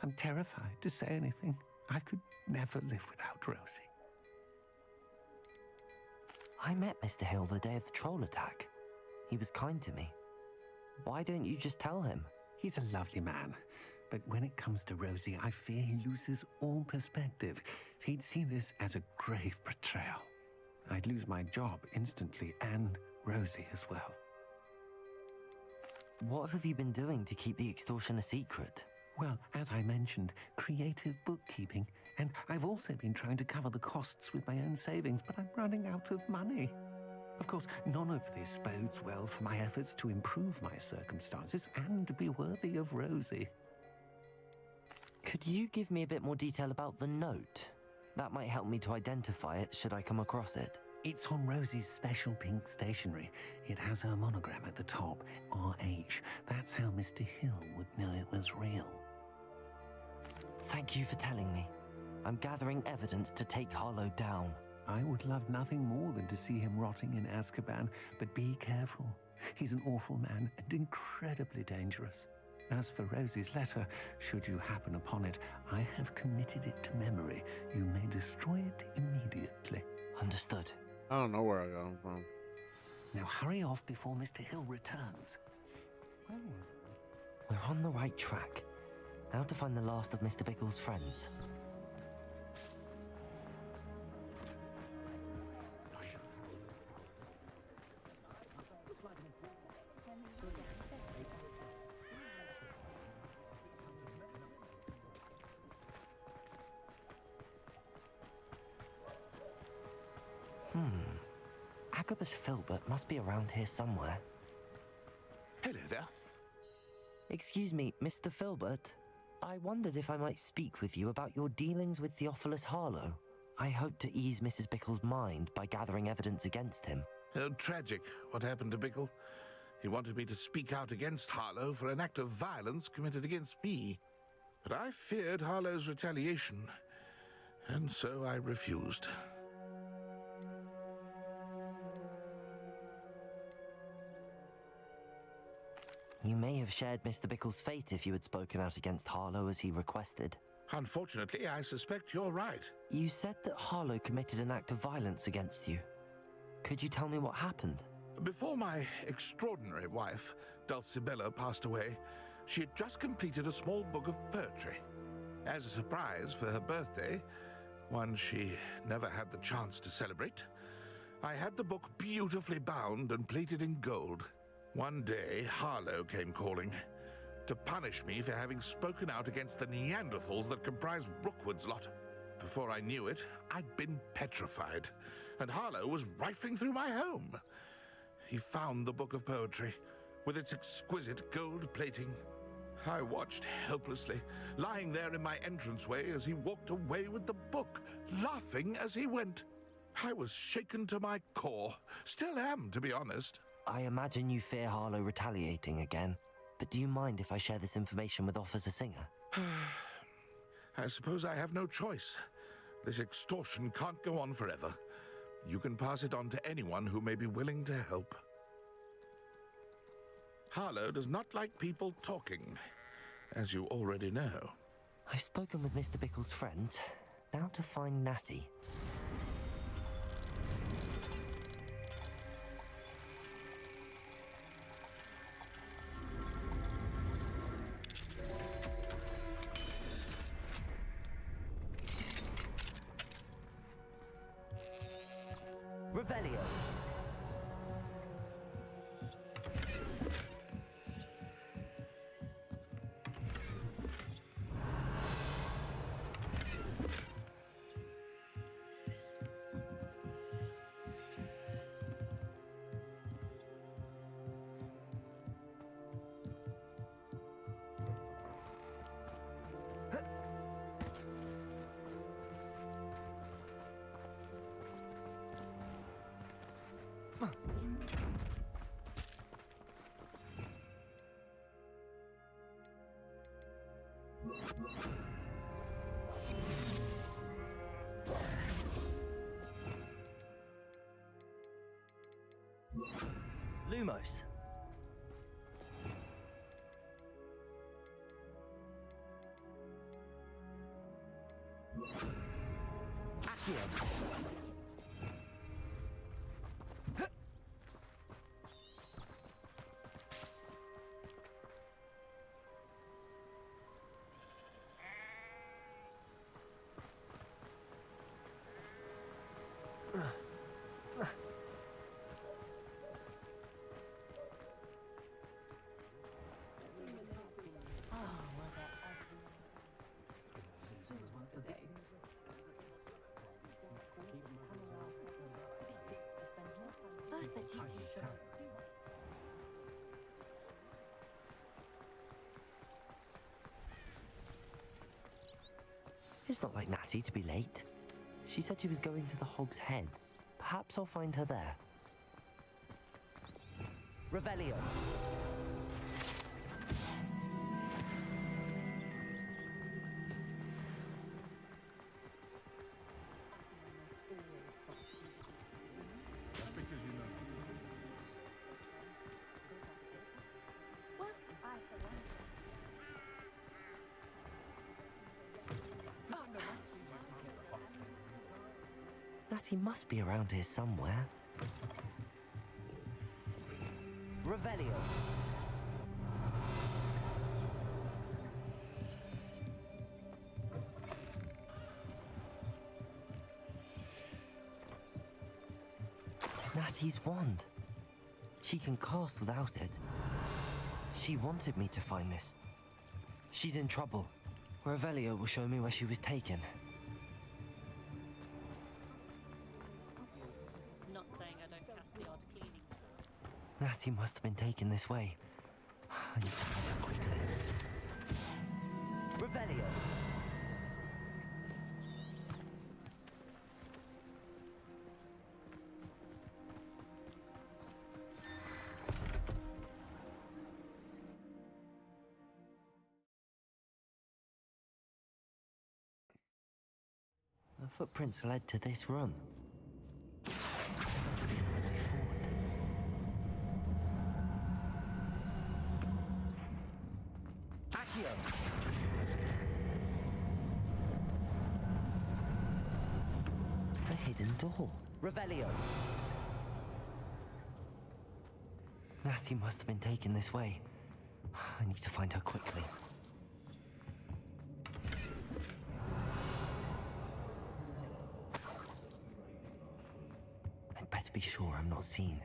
I'm terrified to say anything. I could never live without Rosie. I met Mr. Hill the day of the troll attack. He was kind to me. Why don't you just tell him? He's a lovely man, but when it comes to Rosie, I fear he loses all perspective. He'd see this as a grave betrayal. I'd lose my job instantly, and Rosie as well. What have you been doing to keep the extortion a secret? Well, as I mentioned, creative bookkeeping, and I've also been trying to cover the costs with my own savings, but I'm running out of money. Of course, none of this bodes well for my efforts to improve my circumstances and be worthy of Rosie. Could you give me a bit more detail about the note? That might help me to identify it should I come across it. It's on Rosie's special pink stationery. It has her monogram at the top, RH. That's how Mr. Hill would know it was real. Thank you for telling me. I'm gathering evidence to take Harlow down. I would love nothing more than to see him rotting in Azkaban, but be careful. He's an awful man and incredibly dangerous. As for Rosie's letter, should you happen upon it, I have committed it to memory. You may destroy it immediately. Understood. I don't know where I got him from. Now hurry off before Mr. Hill returns. We're on the right track. Now to find the last of Mr. Bickle's friends. Agabus Filbert must be around here somewhere. Hello there. Excuse me, Mr. Filbert. I wondered if I might speak with you about your dealings with Theophilus Harlow. I hope to ease Mrs. Bickle's mind by gathering evidence against him. Oh, tragic what happened to Bickle. He wanted me to speak out against Harlow for an act of violence committed against me. But I feared Harlow's retaliation, and so I refused. You may have shared Mr. Bickle's fate if you had spoken out against Harlow as he requested. Unfortunately, I suspect you're right. You said that Harlow committed an act of violence against you. Could you tell me what happened? Before my extraordinary wife, Dulcibella, passed away, she had just completed a small book of poetry. As a surprise for her birthday, one she never had the chance to celebrate, I had the book beautifully bound and plated in gold. One day, Harlow came calling to punish me for having spoken out against the Neanderthals that comprise Rookwood's lot. Before I knew it, I'd been petrified, and Harlow was rifling through my home. He found the book of poetry, with its exquisite gold plating. I watched helplessly, lying there in my entranceway as he walked away with the book, laughing as he went. I was shaken to my core. Still am, to be honest. I imagine you fear Harlow retaliating again, but do you mind if I share this information with Officer Singer? I suppose I have no choice. This extortion can't go on forever. You can pass it on to anyone who may be willing to help. Harlow does not like people talking, as you already know. I've spoken with Mr. Bickle's friends. Now to find Natty. Revelio. Lumos. Accio. It's not like Natty to be late. She said she was going to the Hog's Head. Perhaps I'll find her there. Revelio. Natty must be around here somewhere. Revelio. Natty's wand. She can cast without it. She wanted me to find this. She's in trouble. Revelio will show me where she was taken. Natty must have been taken this way. I need to find her quickly. Revelio. The footprints led to this room. There must be another way forward. Accio! A hidden door. Revelio. Natty must have been taken this way. I need to find her quickly. I'd better be sure I'm not seen.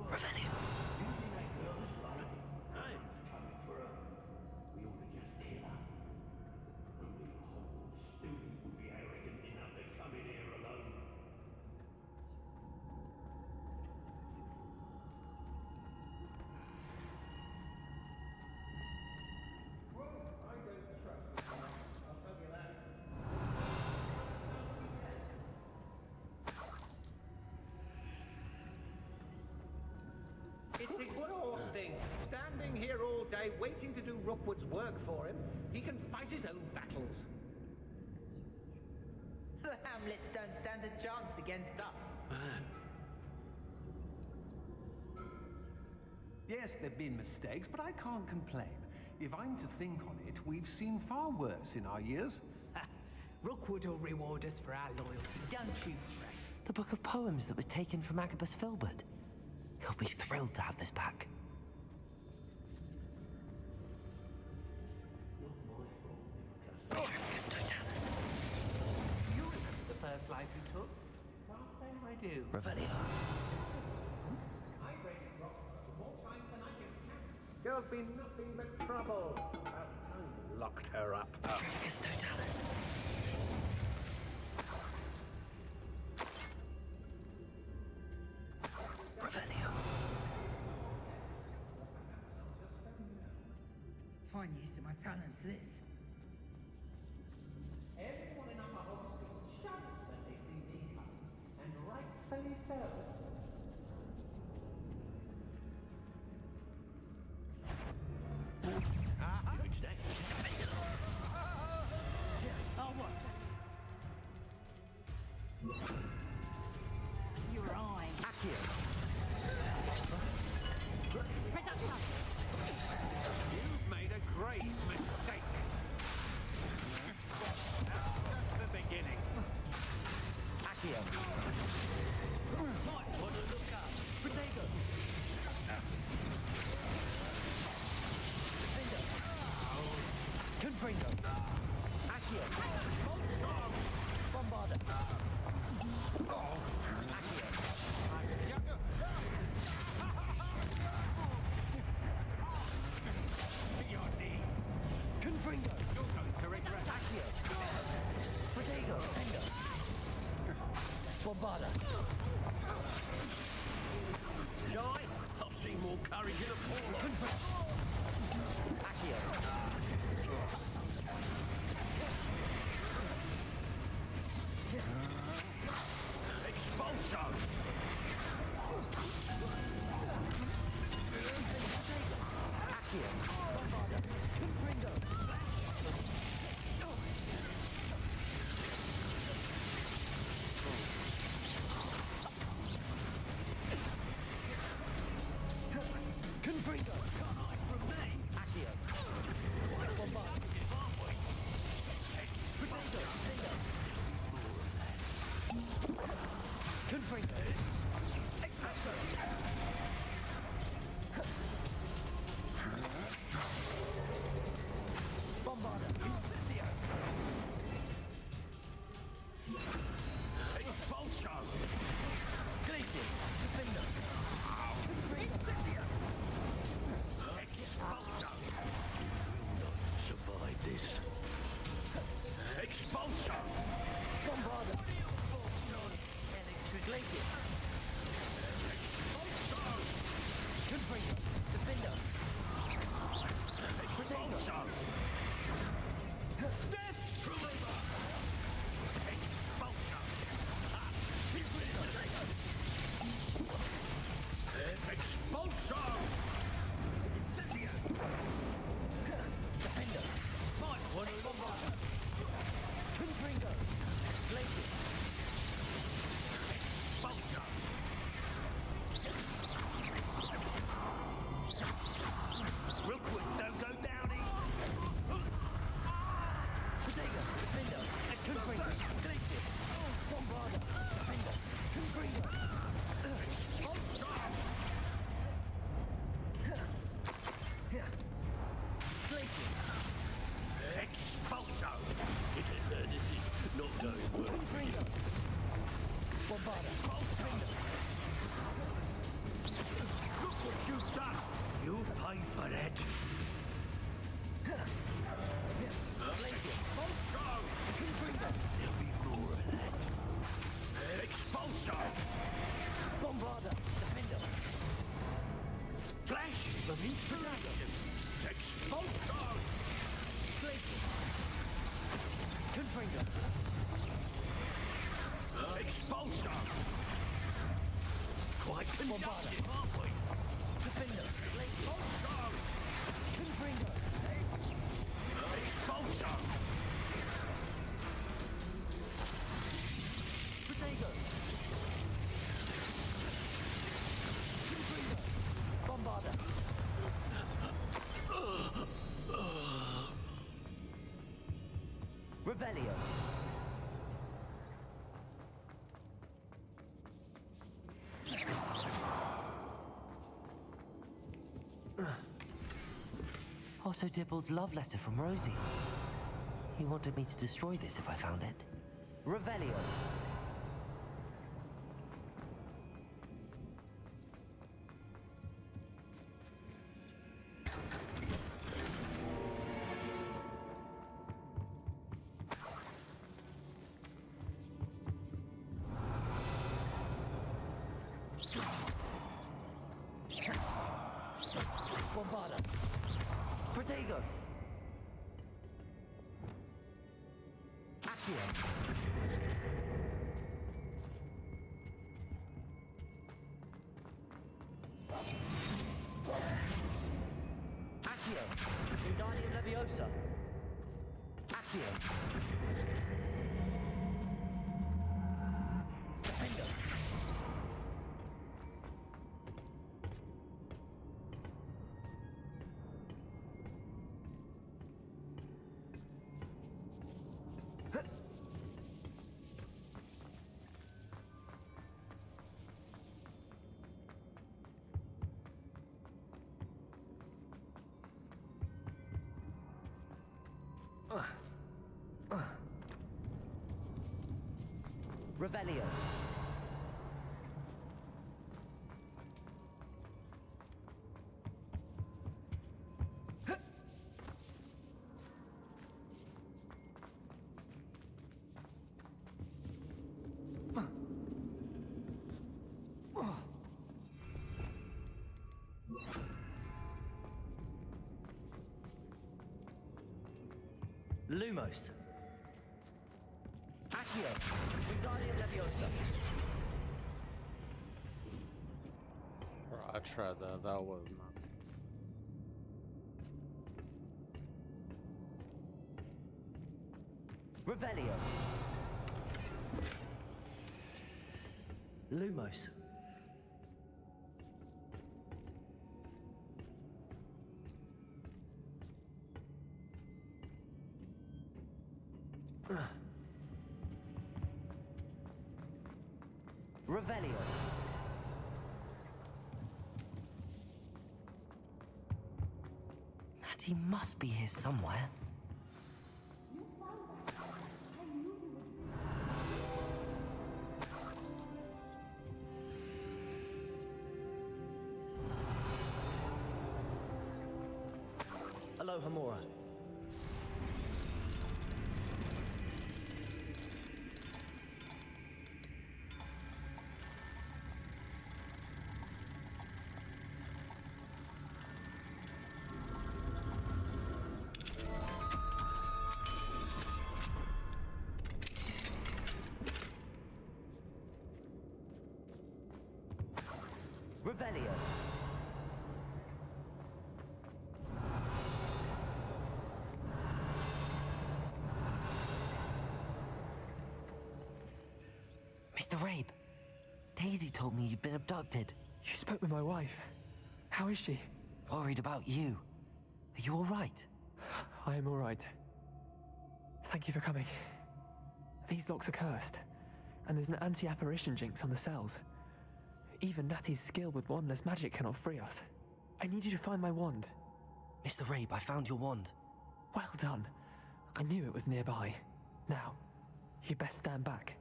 Revelio. It's exhausting. Standing here all day waiting to do Rookwood's work for him. He can fight his own battles. The Hamlets don't stand a chance against us. Yes, there've been mistakes, but I can't complain. If I'm to think on it, we've seen far worse in our years. Rookwood will reward us for our loyalty, don't you fret. The book of poems that was taken from Agabus Filbert. He'll be thrilled to have this back. Patricius Totalis. You remember the first life you took? Can't say I do. Revelio. I break it rock more times than I can count. There'll be nothing but trouble. About time we locked her up. Patricius Totalis. Revelio. Fine use of my talents, this. Everyone in our Hogsmeade shudders when they see me coming, and rightfully so. Who's that? Oh, what's that? Your eye. Accio. You've made a great mistake. Just the beginning. Accio. Might want to look up. Protego. Confringo. Accio. Bombarda. Accio. To your knees. Confringo. You're going to regret. Accio. Protego. Finger. Bombarda. Shy? I've seen more courage in a pool. Accio. Expulso! Accio. Bombarda. Confringo. Confringo. Can't hide from me. Accio. Bombarda. Protego. Finger. Confringo. Expulso. Bombarda. Incendio. Expulso! Glacier. Defender. Incendio! Expulso! You will not survive this. Expulso! Bombarda. Glacier. Confringo. Defender. Expulso! Death! Reliever! Expulso! Expulso! Incendio! Defender. Might want to bombarda! Confringo. Glacier. Expulso! Rookwoods don't go down easy! Protego. Defender. Confringo. Glacier. Bombarda. Defender. Confringo. Expulso! Glacier. Expulso! This is not going well. Confringo. Bombarda. Defender. Look what you've done! You'll pay for that! Glacier. Expulso! Confringo. There'll be more of that. Expulso! Bombarda. Defender. Flash of inspiration! Expulso! Glacier. Confringo. Expulso! Quite conductive, aren't we? Defender. Revelio. Otto Dibble's love letter from Rosie. He wanted me to destroy this if I found it. Revelio. Bombarda. Protego. Accio. Accio. Daedalian Leviosa. Accio. Defender. Revelio. Lumos. Accio. Wingardium Leviosa. I tried that. That was not. Revelio. Lumos. Revelio. Natty must be here somewhere. Aloha Mora. Revelio. Mr. Rabe, Daisy told me you'd been abducted. You spoke with my wife. How is she? Worried about you. Are you all right? I am all right. Thank you for coming. These locks are cursed, and there's an anti-apparition jinx on the cells. Even Natty's skill with wandless magic cannot free us. I need you to find my wand. Mr. Rabe, I found your wand. Well done. I knew it was nearby. Now, you best stand back.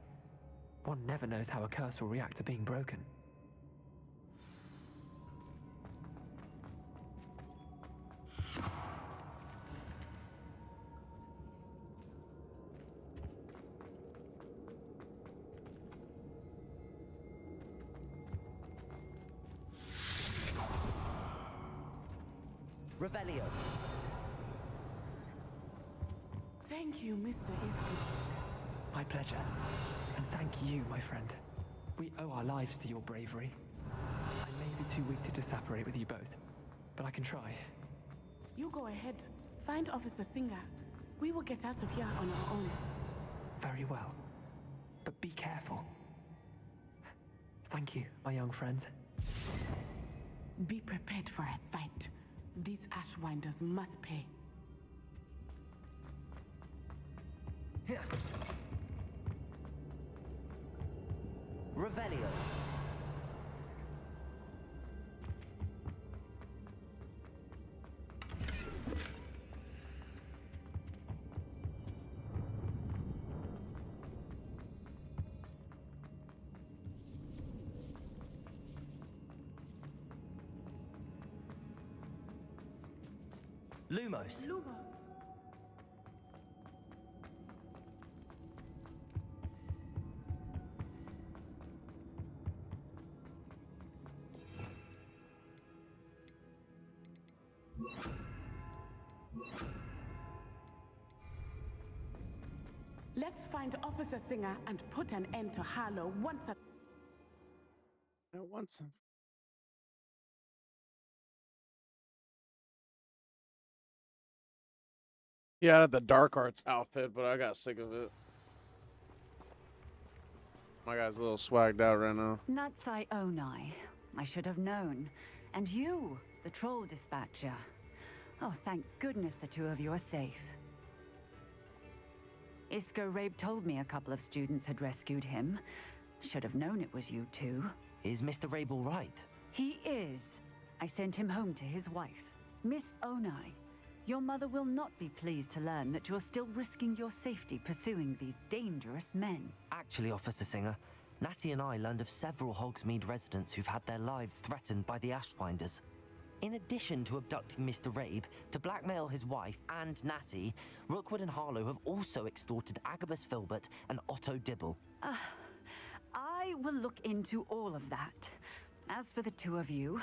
One never knows how a curse will react to being broken. Revelio. Thank you, Mr. Isco. My pleasure. And thank you, my friend. We owe our lives to your bravery. I may be too weak to disapparate with you both, but I can try. You go ahead. Find Officer Singer. We will get out of here on our own. Very well. But be careful. Thank you, my young friends. Be prepared for a fight. These Ashwinders must pay. Revelio. Lumos. Let's find Officer Singer and put an end to Harlow once and... Once. Yeah, I had the dark arts outfit, but I got sick of it. My guy's a little swagged out right now. Natsai Onai. I should have known. And you, the troll dispatcher. Oh, thank goodness the two of you are safe. Isco Rabe told me a couple of students had rescued him. Should have known it was you two. Is Mr. Rabe all right? He is. I sent him home to his wife. Miss Onai, your mother will not be pleased to learn that you're still risking your safety pursuing these dangerous men. Actually, Officer Singer, Natty and I learned of several Hogsmeade residents who've had their lives threatened by the Ashwinders. In addition to abducting Mr. Rabe, to blackmail his wife and Natty, Rookwood and Harlow have also extorted Agabus Filbert and Otto Dibble. I will look into all of that. As for the two of you,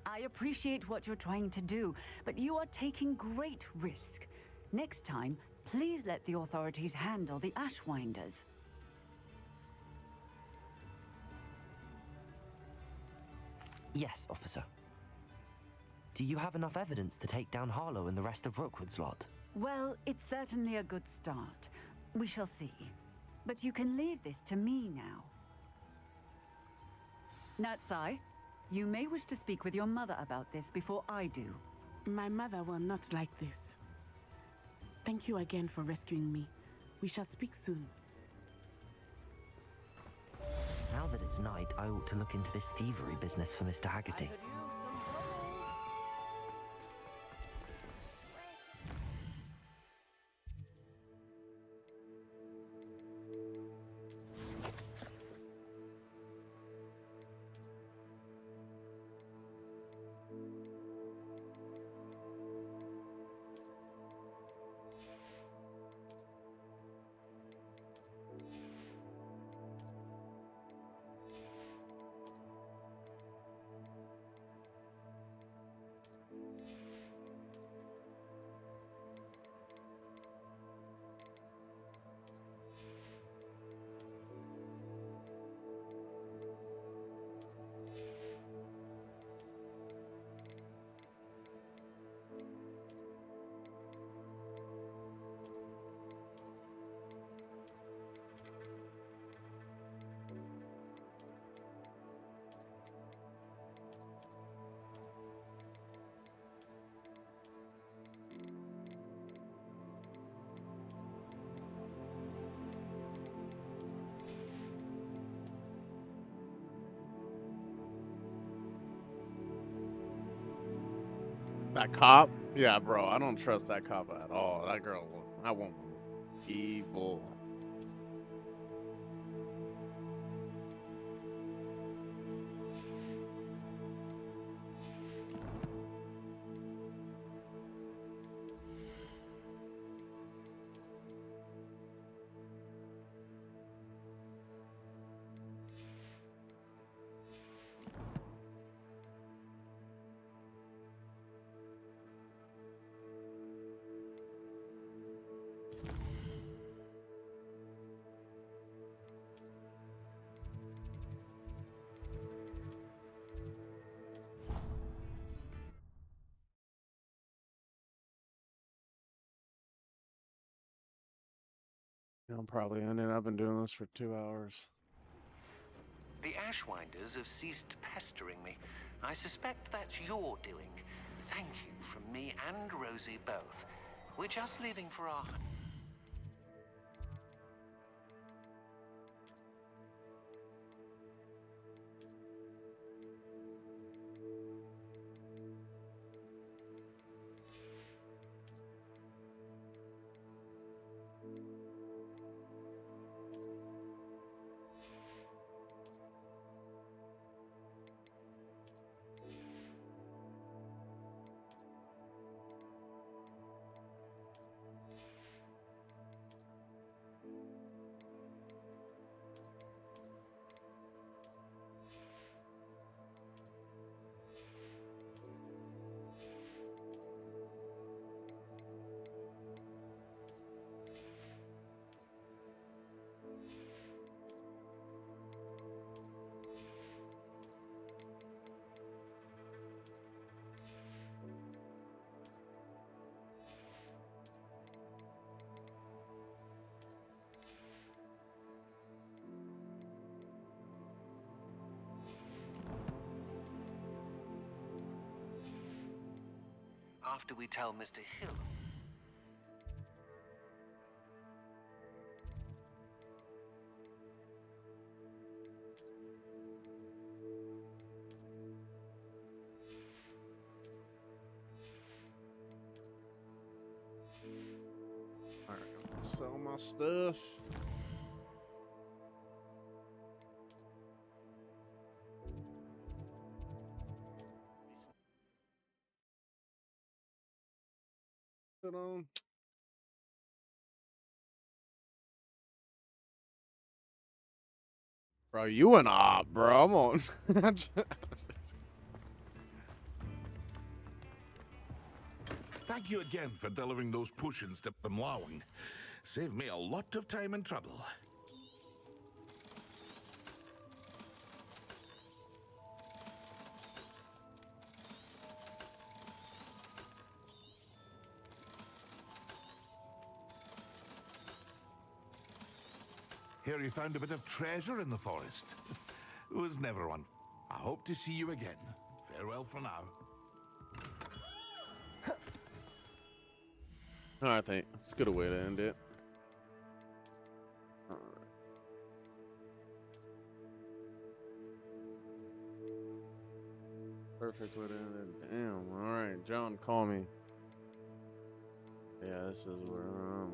I appreciate what you're trying to do, but you are taking great risk. Next time, please let the authorities handle the Ashwinders. Yes, officer. Do you have enough evidence to take down Harlow and the rest of Rookwood's lot? Well, it's certainly a good start. We shall see. But you can leave this to me now. Natsai, you may wish to speak with your mother about this before I do. My mother will not like this. Thank you again for rescuing me. We shall speak soon. Now that it's night, I ought to look into this thievery business for Mr. Haggerty. That cop? Yeah, bro, I don't trust that cop at all. That girl, I won't. Evil. I'm probably ending. I've been doing this for 2 hours. The Ashwinders have ceased pestering me. I suspect that's your doing. Thank you from me and Rosie both. We're just leaving for our... after we tell Mr. Hill. Alright, sell my stuff. Put on. Bro, you an op, bro. I'm on. Thank you again for delivering those potions to Mlawing. Saved me a lot of time and trouble. Hear you found a bit of treasure in the forest. It was never one. I hope to see you again. Farewell for now. I think it's a good way to end it. All right. Perfect way to end it. Damn. All right, John, call me. Yeah, this is where I'm.